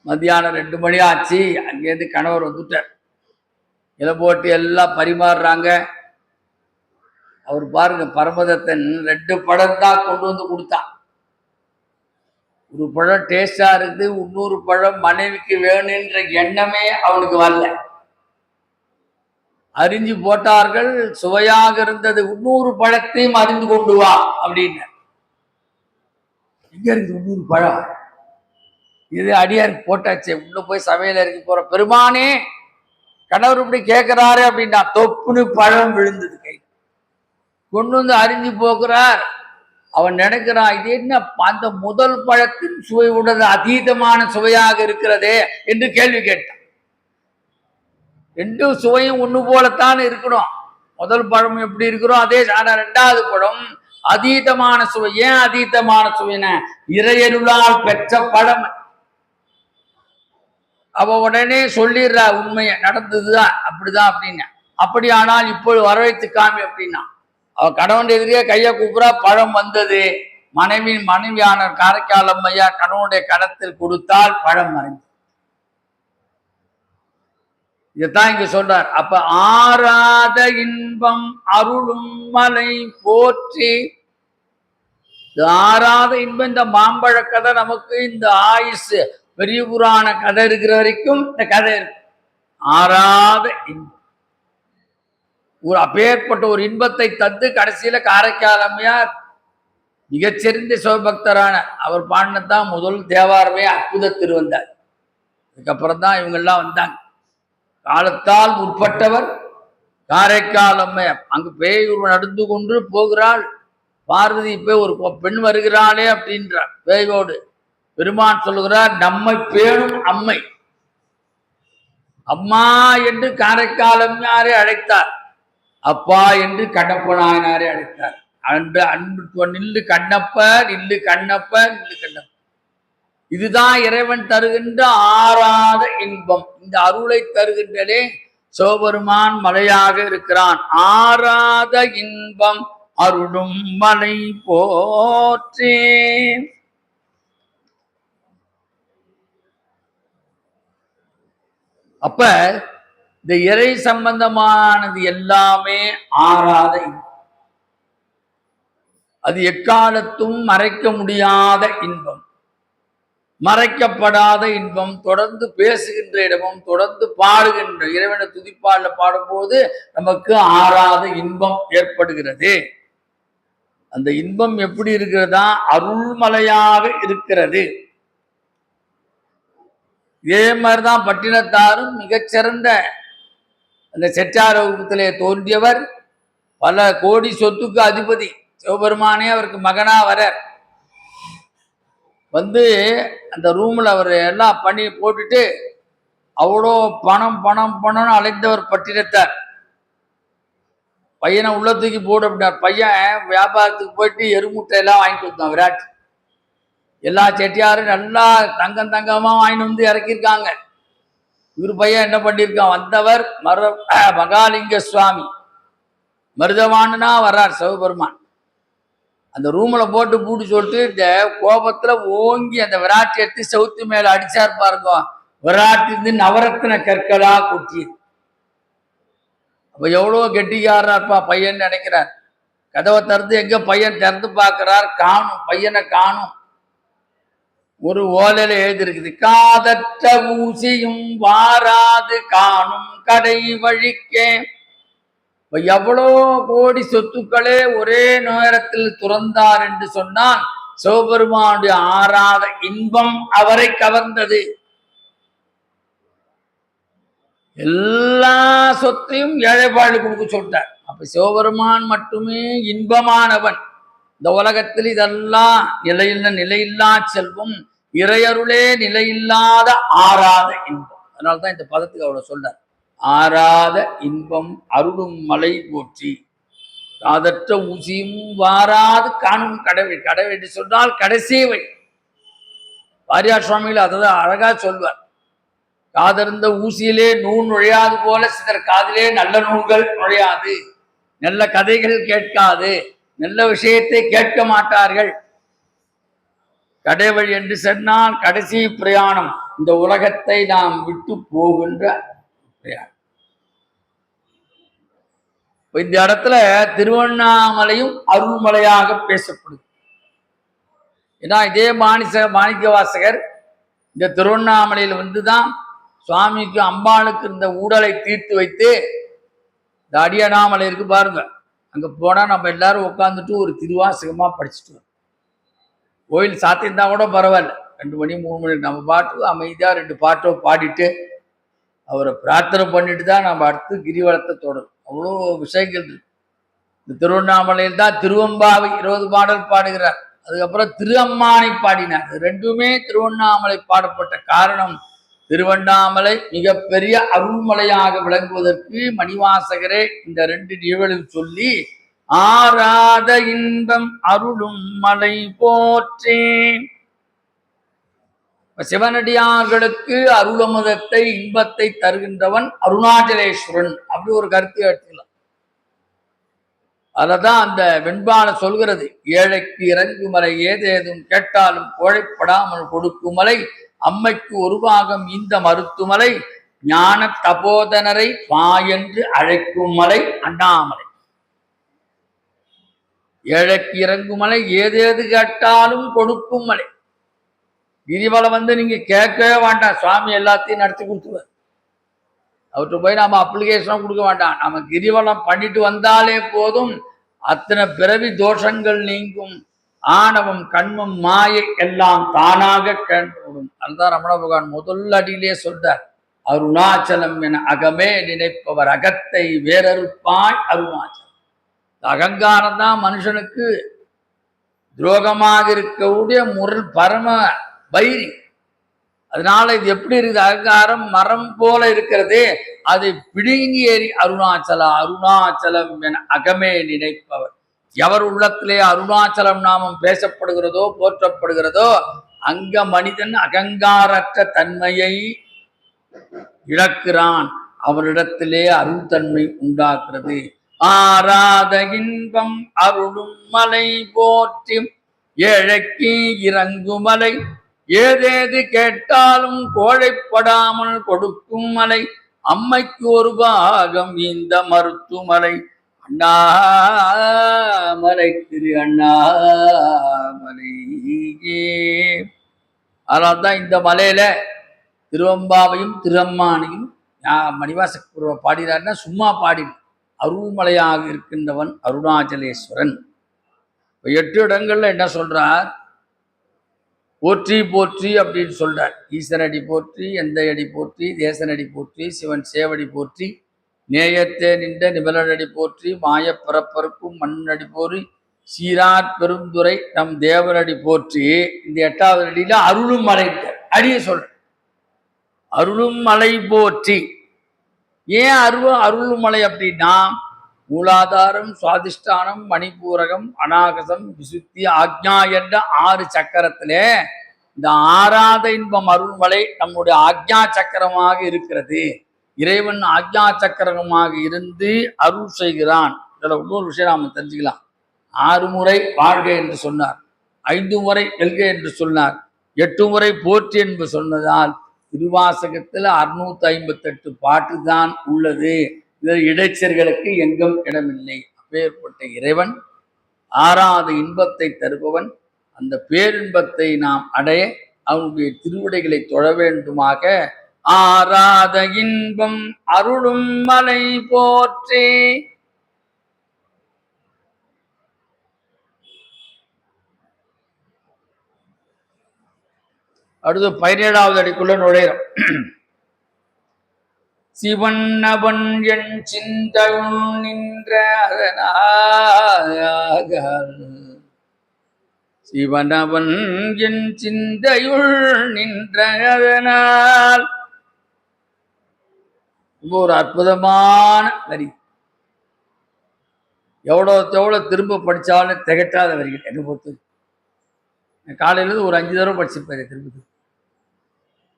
மத்தியானம் 2 மணி ஆச்சு. அங்கேருந்து கணவர் வந்துட்டார். இலை போட்டு எல்லாம் பரிமாறுறாங்க. அவர் பாருங்க, பரமதத்தன் 2 பழம் தான் கொண்டு வந்து கொடுத்தான். ஒரு பழம் டேஸ்டா இருக்குது, இன்னொரு பழம் மனைவிக்கு வேணுன்ற எண்ணமே அவனுக்கு வரல. அறிஞ்சு போட்டார்கள், சுவையாக இருந்தது. இன்னொரு பழத்தையும் அறிந்து கொண்டு வா அப்படின்னு. எங்க இருக்குது 300 பழம்? இது அடியாருக்கு போட்டாச்சு. உள்ள போய் சமையல் இறக்கி போற பெருமானே கணவர் இப்படி கேட்கிறாரு அப்படின்னா தொப்புன்னு பழம் விழுந்தது கை. கொண்டு வந்து அறிஞ்சு போக்குறார். அவன் நினைக்கிறான், இது என்ன அந்த முதல் பழத்தின் சுவை உடது அதீதமான சுவையாக இருக்கிறதே என்று கேள்வி கேட்டான். 2 சுவையும் ஒண்ணு போலத்தான் இருக்கணும். முதல் பழம் எப்படி இருக்கிறோம் அதே. ஆனா 2வது பழம் அதீதமான சுவை. ஏன் அதீதமான சுவைன? இறையருளால் பெற்ற பழம். அவ உடனே சொல்லிடுறா உண்மையை, நடந்ததுதான் அப்படிதான் அப்படின்னு. அப்படி ஆனால் இப்போ வர வைத்து காமி அப்படின்னா அவ கணவன் எதிரே கையை கூப்புறா, பழம் வந்தது. மனைவியான காரைக்கால் அம்மையா கணவனுடைய கணத்தில் கொடுத்தால் பழம் மறைந்து. இதைத்தான் இங்க சொல்றார். அப்ப ஆறாத இன்பம் அருளும் மலை போற்றி. ஆறாத இன்பம் இந்த மாம்பழ கதை நமக்கு இந்த ஆயுசு பெரிய புராண கதை இருக்கிற வரைக்கும் இந்த கதை இருக்கு. ஆறாத இன்பம், ஒரு அப்பேற்பட்ட ஒரு இன்பத்தை தந்து கடைசியில காரைக்கால் அம்மையார் மிகச்சிறந்த சிவபக்தரான அவர் பாடினதான் முதல் தேவாரமே அற்புத திருவந்தார். அதுக்கப்புறம் தான் இவங்கெல்லாம் வந்தாங்க. காலத்தால் முற்பட்டவர், காரைக்கால் அம்மை அங்கு பேய் நடந்து கொண்டு போகிறாள். பார்வதி போய் ஒரு பெண் வருகிறாளே அப்படின்றார் பேயோடு. பெருமான் சொல்லுகிறார், நம்மை பேணும் அம்மை அம்மா என்று காரைக்கால் அம்மையாரை அழைத்தார், அப்பா என்று கண்ணப்ப நாயனாரை அழைத்தார். அன்று அன்பு நில்லு கண்ணப்ப, நில்லு கண்ணப்ப, நில்லு கண்ணப்ப. இதுதான் இறைவன் தருகின்ற ஆறாத இன்பம். இந்த அருளை தருகின்றனே சிவபெருமான் மலையாக இருக்கிறான். ஆறாத இன்பம் அருளும் மலை போற்றேன். அப்ப இந்த இறை சம்பந்தமானது எல்லாமே ஆறாத இன்பம். அது எக்காலத்தும் மறைக்க முடியாத இன்பம், மறைக்கப்படாத இன்பம். தொடர்ந்து பேசுகின்ற இடமும் தொடர்ந்து பாடுகின்ற இறைவனை துதிப்பாடல பாடும்போது நமக்கு ஆறாத இன்பம் ஏற்படுகிறது. அந்த இன்பம் எப்படி இருக்கிறதா? அருள்மலையாக இருக்கிறது. இதே மாதிரிதான் பட்டினத்தாரும் மிகச்சிறந்த அந்த செட்டார வகுப்பிலே தோன்றியவர், பல கோடி சொத்துக்கு அதிபதி. சிவபெருமானே அவருக்கு மகனா வர வந்து அந்த ரூம்ல அவர் எல்லாம் பண்ணி போட்டுட்டு அவ்வளோ பணம் பணம் பணம்னு அழைத்தவர் பட்டினத்தார். பையனை உள்ள தூக்கி போடு அப்படின்னார். பையன் வியாபாரத்துக்கு போயிட்டு எருமுட்டை எல்லாம் வாங்கிட்டு வந்தான் விராட். எல்லா செட்டியாரும் நல்லா தங்கம் தங்கமா வாங்கிட்டு வந்து இறக்கியிருக்காங்க. இவர் பையன் என்ன பண்ணியிருக்கான்? வந்தவர் மகாலிங்க சுவாமி மருதவானுனா வர்றார் சிவபெருமான். அந்த ரூம்ல போட்டு பூட்டு சொல்லிட்டு இந்த கோபத்துல ஓங்கி அந்த விராட்டி எடுத்து செவுத்து மேல அடிச்சார் பாருங்க. விராட்டி இருந்து நவரத்தின கற்களா கொட்டியது. அப்ப எவ்வளவு கெட்டிக்காரப்பா பையன் நினைக்கிறார். கதவை திறந்து எங்க பையன் திறந்து பார்க்கிறார், காணும், பையனை காணும். ஒரு ஓலையில எழுதிருக்குது, காதற்ற ஊசியும் வாராது காணும் கடை வழிக்கே. எவ்வளோ கோடி சொத்துக்களே ஒரே நேரத்தில் துறந்தார் என்று சொன்னால் சிவபெருமானுடைய ஆறாத இன்பம் அவரை கவர்ந்தது. எல்லா சொத்தையும் ஏழைப்பாடு கொடுக்க சொல்லிட்டார். அப்ப சிவபெருமான் மட்டுமே இன்பமானவன். இந்த உலகத்தில் இதெல்லாம் நிலையில்லா செல்வம், இறையருளே நிலையில்லாத ஆறாத இன்பம். அதனால்தான் இந்த பதத்துக்கு அவ்வளவு சொல்றார். ஆறாத இன்பம் அருளும் மலை போற்றி, காதற்ற ஊசியும் வாராது காணும் கடவை. கடவை என்று சொன்னால் கடைசேவை. வாரியார் சுவாமிகள் அதான் அழகா சொல்வார். காதர்ந்த ஊசியிலே நூல் நுழையாது போல சிலர் காதிலே நல்ல நூல்கள் நுழையாது, நல்ல கதைகள் கேட்காது, நல்ல விஷயத்தை கேட்க மாட்டார்கள். கடைவழி என்று சொன்னால் கடைசி பிரயாணம், இந்த உலகத்தை நாம் விட்டு போகின்ற பிரயாணம். இந்த இடத்துல திருவண்ணாமலையும் அருள்மலையாக பேசப்படுது. ஏன்னா இதே மாணிக்க வாசகர் இந்த திருவண்ணாமலையில் வந்துதான் சுவாமிக்கு அம்பாளுக்கு இந்த ஊடலை தீர்த்து வைத்து, இந்த அடியனாமலை இருக்கு பாருங்க, அங்க போனா நம்ம எல்லாரும் உட்காந்துட்டு ஒரு திருவாசகமா படிச்சுட்டு வரோம். கோயில் சாத்தியிருந்தா கூட பரவாயில்ல, 2 மணி 3 மணி நம்ம பாட்டு அமைதியா 2 பாட்டோ பாடிட்டு அவரை பிரார்த்தனை பண்ணிட்டு தான் நம்ம அடுத்து கிரிவலத்தை தொடரும். அவ்வளோ விஷயங்கள் இருக்கு. இந்த திருவண்ணாமலையில் தான் திருவம்பாவை 20 பாடல் பாடுகிறார். அதுக்கப்புறம் திரு அம்மானை பாடினார். ரெண்டுமே திருவண்ணாமலை பாடப்பட்ட காரணம், திருவண்ணாமலை மிகப்பெரிய அருள்மலையாக விளங்குவதற்கு மணிவாசகரே இந்த 2 நிகழ்வில் சொல்லி ஆறாத இன்பம் அருளும் மலை போற்றேன். சிவனடியார்களுக்கு அருளமுதத்தை இன்பத்தை தருகின்றவன் அருணாச்சலேஸ்வரன். அப்படி ஒரு கருத்து எடுத்துக்கலாம். அததான் அந்த வெண்பான சொல்கிறது, ஏழைக்கு இறங்குமலை ஏதேதும் கேட்டாலும் கோழைப்படாமல் கொடுக்குமலை, அம்மைக்கு ஒரு பாகம் இந்த மருத்துமலை, ஞான தபோதனரை பாயென்று அழைக்கும் மலை அண்ணாமலை. ஏழைக்கு இறங்குமலை ஏதேது கேட்டாலும் கொடுக்கும் மலை. கிரிவலம் வந்து நீங்க கேட்கவே வேண்டாம், சுவாமி எல்லாத்தையும் நடத்தி கொடுத்துருவார். அவர்கிட்ட போய் நாம அப்ளிகேஷனும் கொடுக்க வேண்டாம். நம்ம கிரிவலம் பண்ணிட்டு வந்தாலே போதும், அத்தனை பிறவி தோஷங்கள் நீங்கும், ஆணவம் கண்மம் மாயை எல்லாம் தானாக கேட்கும். அதுதான் ரமண பகவான் முதல் அடியிலே சொல்றார், அருணாச்சலம் என அகமே நினைப்பவர் அகத்தை வேறறுப்பாய் அருணாச்சலம். அகங்காரம் தான் மனுஷனுக்கு துரோகமாக இருக்கக்கூடிய பரம வைரி. அதனால இது எப்படி இருக்குது? அகங்காரம் மரம் போல இருக்கிறது, அதை பிடுங்கி ஏறி அருணாச்சலம் என அகமே நினைப்பவர். எவர் உள்ளத்திலே அருணாச்சலம் நாமம் பேசப்படுகிறதோ போற்றப்படுகிறதோ அங்க மனிதன் அகங்காரற்ற தன்மையை இழக்கிறான். அவரிடத்திலே அருள் தன்மை உண்டாக்குறது. ஆராத இன்பம் அருளும் மலை போற்றி ஏழைக்கு இறங்குமலை, ஏதேது கேட்டாலும் கோழைப்படாமல் கொடுக்கும் மலை, அம்மைக்கு ஒரு பாகம் இந்த மருத்துவமலை, அண்ணாமலை திரு அண்ணாமலையே. அதனால்தான் இந்த மலையில திருவம்பாவையும் திருஅம்மானையும் மணிவாச பாடினார்னா சும்மா பாடி. அருள்மலையாக இருக்கின்றவன் அருணாச்சலேஸ்வரன். 8 இடங்கள்ல என்ன சொல்றார்? போற்றி போற்றி அப்படின்னு சொல்றார். ஈசனடி போற்றி, எந்த அடி போற்றி, தேசனடி போற்றி, சிவன் சேவடி போற்றி, நேயத்தே நின்ற நிபலனடி போற்றி, மாய பிறப்பருக்கும் மண்ணடி போற்றி, சீரார் பெருந்துரை நம் தேவனடி போற்றி. இந்த 8வது அடியில அருளும் மலை அடியை சொல்ற. அருளும் மலை போற்றி. ஏன் அருளும் மலை அப்படின்னா, மூலாதாரம், சுவாதிஷ்டானம், மணிபூரகம், அநாகசம், விசுத்தி, ஆக்ஞா என்ற 6 சக்கரத்திலே இந்த 6வது இன்பம் அருள்மலை நம்முடைய ஆக்ஞா சக்கரமாக இருக்கிறது. இறைவன் ஆக்ஞா சக்கரமாக இருந்து அருள் செய்கிறான். இதில் இன்னொரு விஷயம் நாம தெரிஞ்சுக்கலாம். 6 முறை வாழ்க என்று சொன்னார், 5 முறை வெல்க என்று சொன்னார், 8 முறை போற்றி என்று சொன்னதால் திருவாசகத்தில் 658 பாட்டு தான் உள்ளது. இதில் இடைச்சர்களுக்கு எங்கும் இடமில்லை. அப்பேற்பட்ட இறைவன் 6வது இன்பத்தை தருபவன். அந்த பேரின்பத்தை நாம் அடைய அவனுடைய திருவிடைகளை தொழ வேண்டுமாக. ஆராத இன்பம் அருளும் மலை போற்றே. அடுத்து 17வது அடிக்குள்ள நுழைகிறோம். சிவன்னவன் என் சிந்தையுள் நின்ற சிவனவன் என் சிந்தையுள் நின்ற அதனால். ஒரு அற்புதமான வரி. எவ்வளோ திரும்ப படித்தாலும் திகட்டாத வரிகள். என்னை பொறுத்து காலையிலேருந்து ஒரு 5 தடவை படிச்சிருப்பாரு திரும்ப.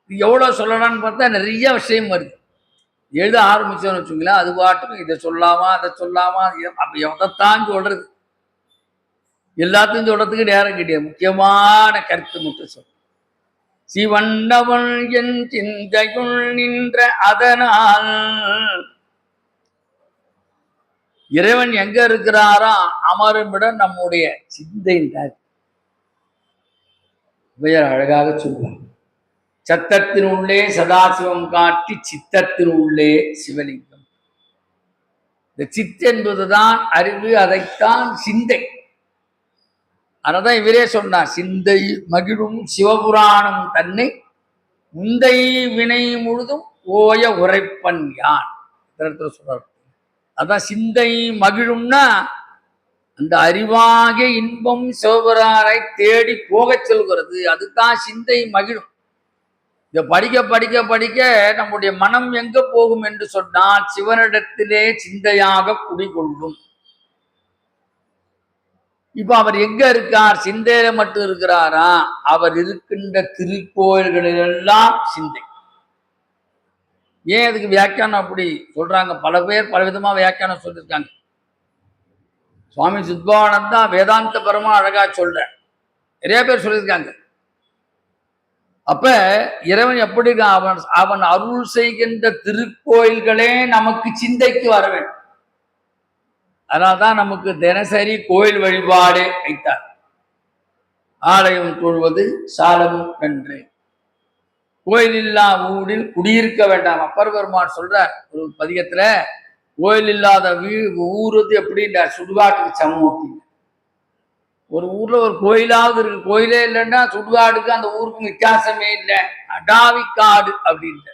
இது எவ்வளோ சொல்லலாம்னு பார்த்தா நிறைய விஷயம் வருது. எழுத ஆரம்பிச்சோன்னு வச்சுங்களேன், அது பாட்டுக்கும் இதை சொல்லாமா அதை சொல்லாமா, அப்ப எதைத்தான் சொல்றது? எல்லாத்தையும் சொல்றதுக்கு நேரம் கிடையாது. முக்கியமான கருத்து மட்டும் சொல்ல. சிவன்னவன் என் சிந்தையுள் நின்ற அதனால். இறைவன் எங்க இருக்கிறாரா? அமருமிடம் நம்முடைய சிந்தை. அழகாக சொல்லுவார். சத்தத்தின் உள்ளே சதாசிவம் காட்டி சித்தத்தின் உள்ளே சிவலிங்கம். இந்த சித்து என்பதுதான் அறிவு, அதைத்தான் சிந்தை. அதனால்தான் இவரே சொன்னார், சிந்தை மகிழும் சிவபுராணம் தன்னை முந்தை வினை முழுதும் ஓய உரைப்பன் யான். சொல்றார். அதான் சிந்தை மகிழும்னா அந்த அறிவாகிய இன்பம் சிவபுரானை தேடி போகச் செல்கிறது. அதுதான் சிந்தை மகிழும். இதை படிக்க படிக்க படிக்க நம்முடைய மனம் எங்க போகும் என்று சொன்னால் சிவனிடத்திலே சிந்தையாக குடிகொள்ளும். இப்ப அவர் எங்க இருக்கார்? சிந்தையில மட்டும் இருக்கிறாரா? அவர் இருக்கின்ற திருக்கோயில்களிலெல்லாம் சிந்தை. ஏன் அதுக்கு வியாக்கியானம் அப்படி சொல்றாங்க? பல பேர் பல விதமா வியாக்கியானம் சொல்லியிருக்காங்க. சுவாமி சித்பவானந்தா வேதாந்த பரமா அழகா சொல்ற, நிறைய பேர் சொல்லியிருக்காங்க. அப்ப இறைவன் எப்படி அவன் அருள் செய்கின்ற திருக்கோயில்களே நமக்கு சிந்தைக்கு வர வேண்டும். அதனால்தான் நமக்கு தினசரி கோயில் வழிபாடு வைத்தார். ஆலயம் தொழுவது சாலமும் நன்று, கோயில் இல்லா ஊரில் குடியிருக்க வேண்டாம். அப்பர் பெருமான் சொல்றார் ஒரு பதிகத்துல, கோயில் இல்லாத ஊருது எப்படின்ற சுடுகாட்டுக்கு சமம் அப்படின்னு. ஒரு ஊர்ல ஒரு கோயிலாவது இருக்கு, கோயிலே இல்லைன்னா சுடுகாடுக்கு அந்த ஊருக்கும் வித்தியாசமே இல்லை. அடாவிக்காடு அப்படின்ற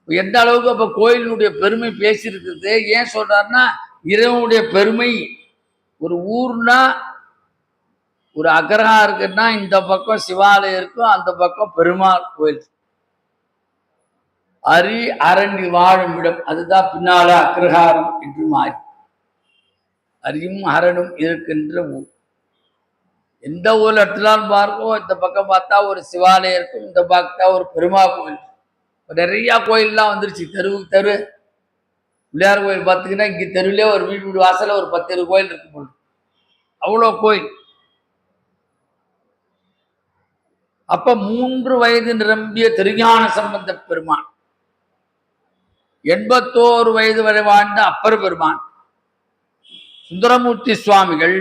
எந்த அளவுக்கு அப்ப கோயிலினுடைய பெருமை பேசியிருக்கிறது. ஏன் சொல்றாருன்னா, இறைவனுடைய பெருமை. ஒரு ஊர்னா ஒரு அக்ரஹா இருக்குன்னா இந்த பக்கம் சிவாலயம் இருக்கும், அந்த பக்கம் பெருமாள் கோயில். அரி அரண்டி வாழும் இடம், அதுதான் பின்னால அக்ரஹாரம் என்று மாறி அரியும் அரணும் இருக்கின்ற ஊர். எந்த ஊர்ல இடத்துலான்னு பார்க்கும், இந்த பக்கம் பார்த்தா ஒரு சிவாலயம் இருக்கும், இந்த பார்த்தா ஒரு பெருமாள் கோயில். நிறைய கோயில்லாம் வந்துருச்சு. தெருவுக்கு தெரு பிள்ளையார் கோயில் பார்த்தீங்கன்னா இங்கே தெருவிலே ஒரு வீடு வாசல ஒரு 10 கோயில் இருக்கு போல, அவ்வளோ கோயில். அப்ப 3 வயது நிரம்பிய திருஞான சம்பந்த பெருமான், 81 வயது வரை வாழ்ந்த அப்பர் பெருமான், சுந்தரமூர்த்தி சுவாமிகள்,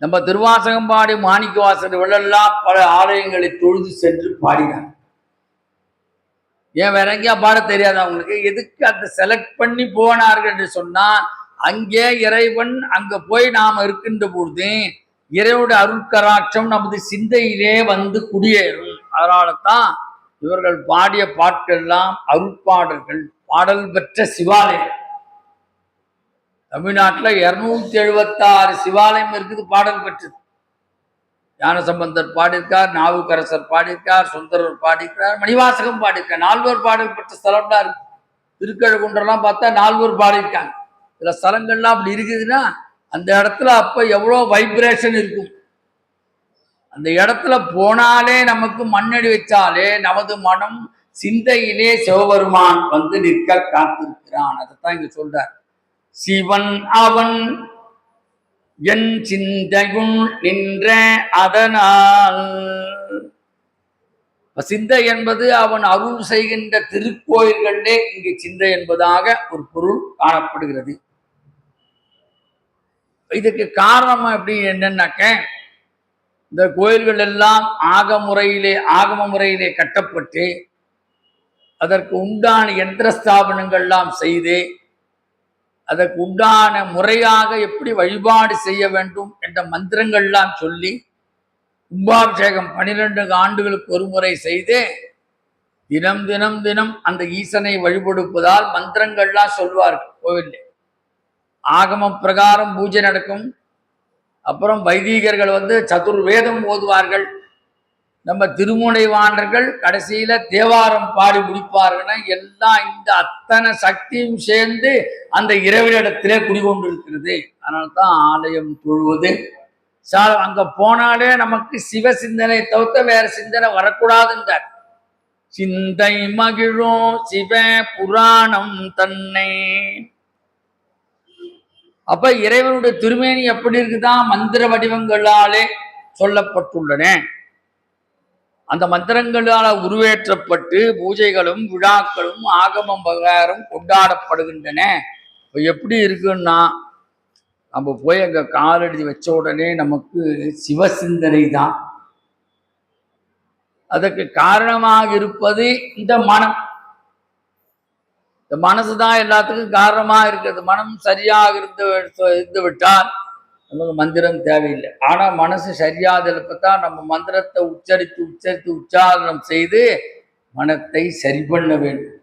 நம்ம திருவாசகம்பாடி மாணிக்க வாசகர்கள் எல்லாம் பல ஆலயங்களை தொழுது சென்று பாடினார். ஏன் வேற எங்கேயா பாட தெரியாது அவங்களுக்கு? எதுக்கு அந்த செலக்ட் பண்ணி போனார்கள் என்று சொன்னா, அங்கே இறைவன் அங்க போய் நாம இருக்கின்ற பொழுது இறைவனுடைய அருட்கராட்சம் நமது சிந்தையிலே வந்து குடியேறும். அதனாலதான் இவர்கள் பாடிய பாட்கள் எல்லாம் அருட்பாடல்கள், பாடல் பெற்ற சிவாலயம். தமிழ்நாட்டில் 276 சிவாலயம் இருக்குது பாடல் பெற்றது. ஞானசம்பந்தர் பாடியிருக்கார், நாவுக்கரசர் பாடியிருக்கார், சுந்தரர் பாடியிருக்கார், மணிவாசகம் பாடியிருக்கார். 4 பேர் பாடல் பெற்ற ஸ்தலம்லாம் இருக்கு. திருக்கழுகுன்றெல்லாம் பார்த்தா 4 பேர் பாடியிருக்காங்க. சில ஸ்தலங்கள்லாம் அப்படி இருக்குதுன்னா அந்த இடத்துல அப்ப எவ்வளோ வைப்ரேஷன் இருக்கும். அந்த இடத்துல போனாலே நமக்கு மண்ணடி வச்சாலே நமது மனம் சிந்தையிலே சிவபெருமான் வந்து நிற்க காத்திருக்கிறான். அதைத்தான் இங்க சொல்றார். சிவன் அவன் என் சிந்தையுள் நின்ற அதனால். சிந்தை என்பது அவன் அருள் செய்கின்ற திருக்கோயில்களே இங்கு சிந்தை என்பதாக ஒரு பொருள் காணப்படுகிறது. இதுக்கு காரணம் எப்படி என்னன்னாக்க, இந்த கோயில்கள் எல்லாம் ஆகம முறையிலே கட்டப்பட்டு அதற்கு உண்டான யந்திர ஸ்தாபனங்கள்லாம் செய்து அதற்கு உண்டான முறையாக எப்படி வழிபாடு செய்ய வேண்டும் என்ற மந்திரங்கள்லாம் சொல்லி கும்பாபிஷேகம் 12 ஆண்டுகளுக்கு ஒரு முறை செய்து தினம் தினம் தினம் அந்த ஈசனை வழிபடுப்பதால் மந்திரங்கள்லாம் சொல்வார்கள் கோவில்ல. ஆகம பிரகாரம் பூஜை நடக்கும். அப்புறம் வைதீகர்கள் வந்து சதுர்வேதம் ஓதுவார்கள். நம்ம திருமுனைவாணர்கள் கடைசியில தேவாரம் பாடி முடிப்பார்கள். எல்லாம் இந்த அத்தனை சக்தியும் சேர்ந்து அந்த இறைவனிடத்திலே குடிகொண்டிருக்கிறது. அதனால்தான் ஆலயம் தொழுவது. அங்க போனாலே நமக்கு சிவ சிந்தனை தவிர்த்த வேற சிந்தனை வரக்கூடாதுன்றார். சிந்தை மகிழோ சிவ புராணம் தன்னை. அப்ப இறைவனுடைய திருமேனி எப்படி இருக்குதான்? மந்திர வடிவங்களாலே சொல்லப்பட்டுள்ளன. அந்த மந்திரங்களால் உருவேற்றப்பட்டு பூஜைகளும் விழாக்களும் ஆகம பிரகாரம் கொண்டாடப்படுகின்றன. இப்போ எப்படி இருக்குன்னா, நம்ம போய் அங்க காலடி வச்ச உடனே நமக்கு சிவசிந்தனை தான். அதற்கு காரணமாக இருப்பது இந்த மனம். இந்த மனசுதான் எல்லாத்துக்கும் காரணமா இருக்கிறது. மனம் சரியாக இருந்து விட்டால் நமக்கு மந்திரம் தேவையில்லை. ஆனா மனசு சரியாக இருப்பதான் நம்ம மந்திரத்தை உச்சரித்து உச்சரித்து உச்சாரணம் செய்து மனத்தை சரி பண்ண வேண்டும்.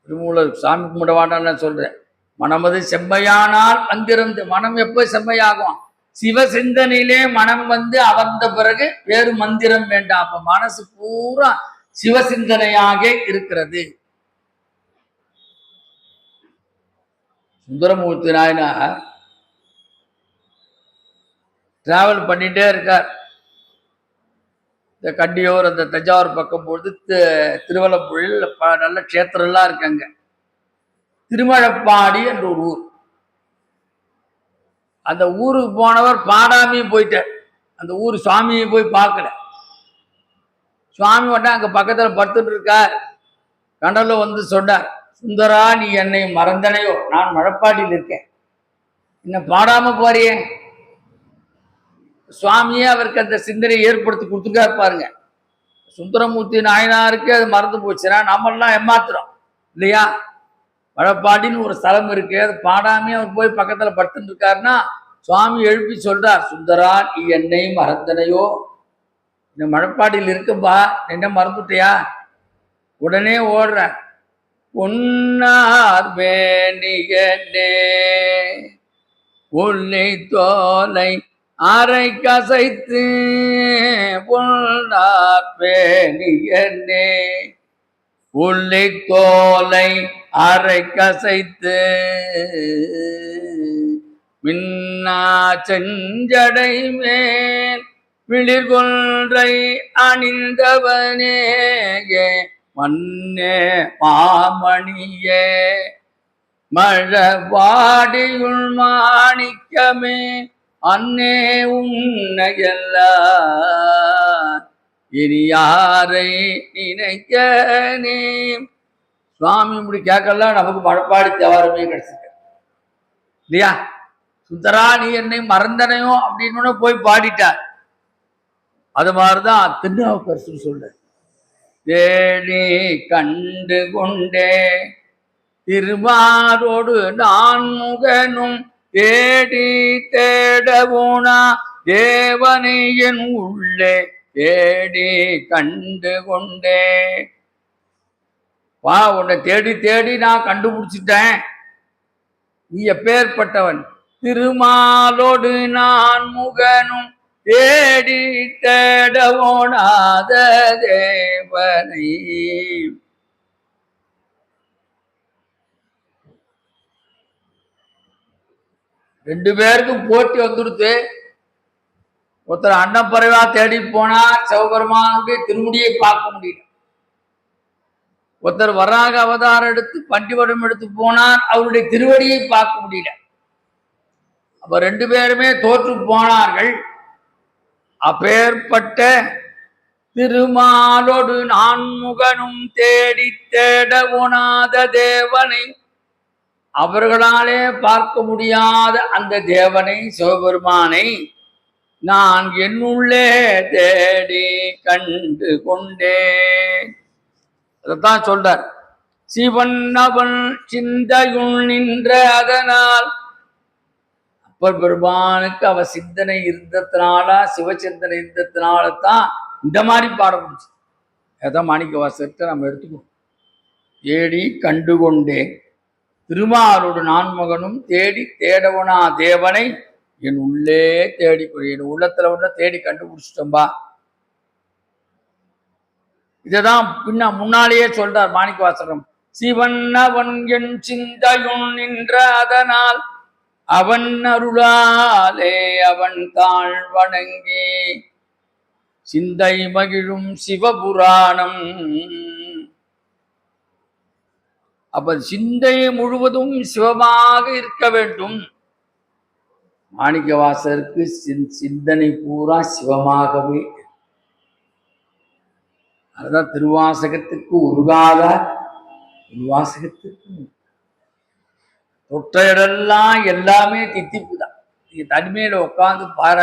திருமூலர் சாமி கும்பிடவான்னு சொல்றேன். மனமது செம்மையானால் மந்திரம். மனம் எப்போ செம்மையாகும்? சிவ சிந்தனையிலே மனம் வந்து அமர்ந்த பிறகு வேறு மந்திரம் வேண்டாம். அப்ப மனசு பூரா சிவசிந்தனையாக இருக்கிறது. சுந்தரமூர்த்தி நாயனார் டிராவல் பண்ணிட்டே இருக்கார். இந்த கண்டியூர் அந்த தஞ்சாவூர் பக்கம் பொழுது திருவள்ளம்புழியில் நல்ல க்ஷேத்திரம்லாம் இருக்காங்க. திருமழப்பாடி என்ற ஒரு ஊர். அந்த ஊருக்கு போனவர் பாடாமையும் போயிட்டார். அந்த ஊர் சுவாமியை போய் பார்க்கல. சுவாமி மட்டும் அங்க பக்கத்துல படுத்துட்டு இருக்கார். கண்டல வந்து சொன்னார், சுந்தரா நீ என்னை மறந்தனையோ? நான் மழப்பாடியில் இருக்கேன், என்ன பாடாம போறியே? சுவாமியே அவருக்கு அந்த சிந்தனை ஏற்படுத்தி கொடுத்துருக்காரு பாருங்க. சுந்தரமூர்த்தி நாயனாருக்கு அது மறந்து போச்சுன்னா நம்மெல்லாம் ஏமாத்துறோம் இல்லையா? மழப்பாடின்னு ஒரு ஸ்தலம் இருக்கு, அது பாடாமே அவர் போய் பக்கத்துல படுத்துட்டு இருக்காருன்னா சுவாமி எழுப்பி சொல்றார், சுந்தரா நீ என்னை மறந்தனையோ? இந்த மழப்பாடியில் இருக்கும்பா, என்ன மறந்துட்டியா? உடனே ஓடுற பொன்னார் மேனிகனே உள்ளை தோலை அரை கசைத்து பொன்னார் மேனிகனே உள்ளை தோலை அரை கசைத்து மின்னா செஞ்சடை மேல் விழிர்கொன்றை அணிந்தவனே மன்னே மாமணியே மழவாடியுள் மாணிக்கமே அன்னே உன்னையெல்லாம் இனி யாரை நினைக்கனே. சுவாமி இப்படி கேட்கலாம் நமக்கு மழப்பாடி தேவாரமே கிடைச்சிருக்க இல்லையா? சுந்தரா நீ என்னை மறந்தனையோ அப்படின்னு போய் பாடிட்டார். அது மாதிரிதான் திருநாவுக்கரசு சொல்ற தேடி கண்டு கொண்டே திருமாரோடு நான் முகனும் தேடி தேடவோனா தேவனை என் உள்ளே தேடி கண்டு கொண்டே. வா, உன்னை தேடி தேடி நான் கண்டுபிடிச்சிட்டேன். நீ எப்பேற்பட்டவன்? திருமாலோடு நான் முகனும் தேடி தேடவோனாத தேவனை. ரெண்டு பேருக்கும் போட்டி வந்துடுத்து. ஒருத்தர் அன்னப்பறவா தேடி போனா சிவபெருமானுடைய திருமுடியை பார்க்க முடியல. ஒருத்தர் வராக அவதாரம் எடுத்து பண்டிவடம் எடுத்து போனார், அவருடைய திருவடியை பார்க்க முடியல. அப்ப ரெண்டு பேருமே தோற்று போனார்கள். அப்பேற்பட்ட திருமாலோடு நான் முகனும் தேடி தேட உணாத தேவனை, அவர்களாலே பார்க்க முடியாத அந்த தேவனை சிவபெருமானை நான் என்னுள்ளே தேடி கண்டு கொண்டேன். அதைத்தான் சொல்றார். சிவன் அவன் சிந்தையுள் நின்ற அதனால், அப்பர் பெருமானுக்கு அவ சிந்தனை இருந்ததுனால, சிவசிந்தனை இருந்ததுனால தான் இந்த மாதிரி பாட முடிச்சு. அதான் மாணிக்க வாசகத்தை நம்ம எடுத்துக்கணும். தேடி கண்டு கொண்டேன் திருமாலோடு நான்மகனும் தேடி தேடவனா தேவனை என் உள்ளே தேடி, என் உள்ளத்துல உள்ள தேடி கண்டுபிடிச்சிட்டோம்பா. இததான் பின்ன முன்னாலேயே சொல்றார் மாணிக்க வாசகம். சிவன் அவன் என் சிந்தையுள் நின்ற அதனால் அவன் அருளாலே அவன் தாழ் வணங்கி சிந்தை மகிழும் சிவபுராணம். அப்ப சிந்தை முழுவதும் சிவமாக இருக்க வேண்டும். மாணிக்க வாசகருக்கு சிந்தனை பூரா சிவமாகவே. அதுதான் திருவாசகத்துக்கு உருகாத, திருவாசகத்துக்கு தொட்ட இடெல்லாம் எல்லாமே தித்திப்பு தான். நீங்க தனிமையில உட்காந்து பாரு.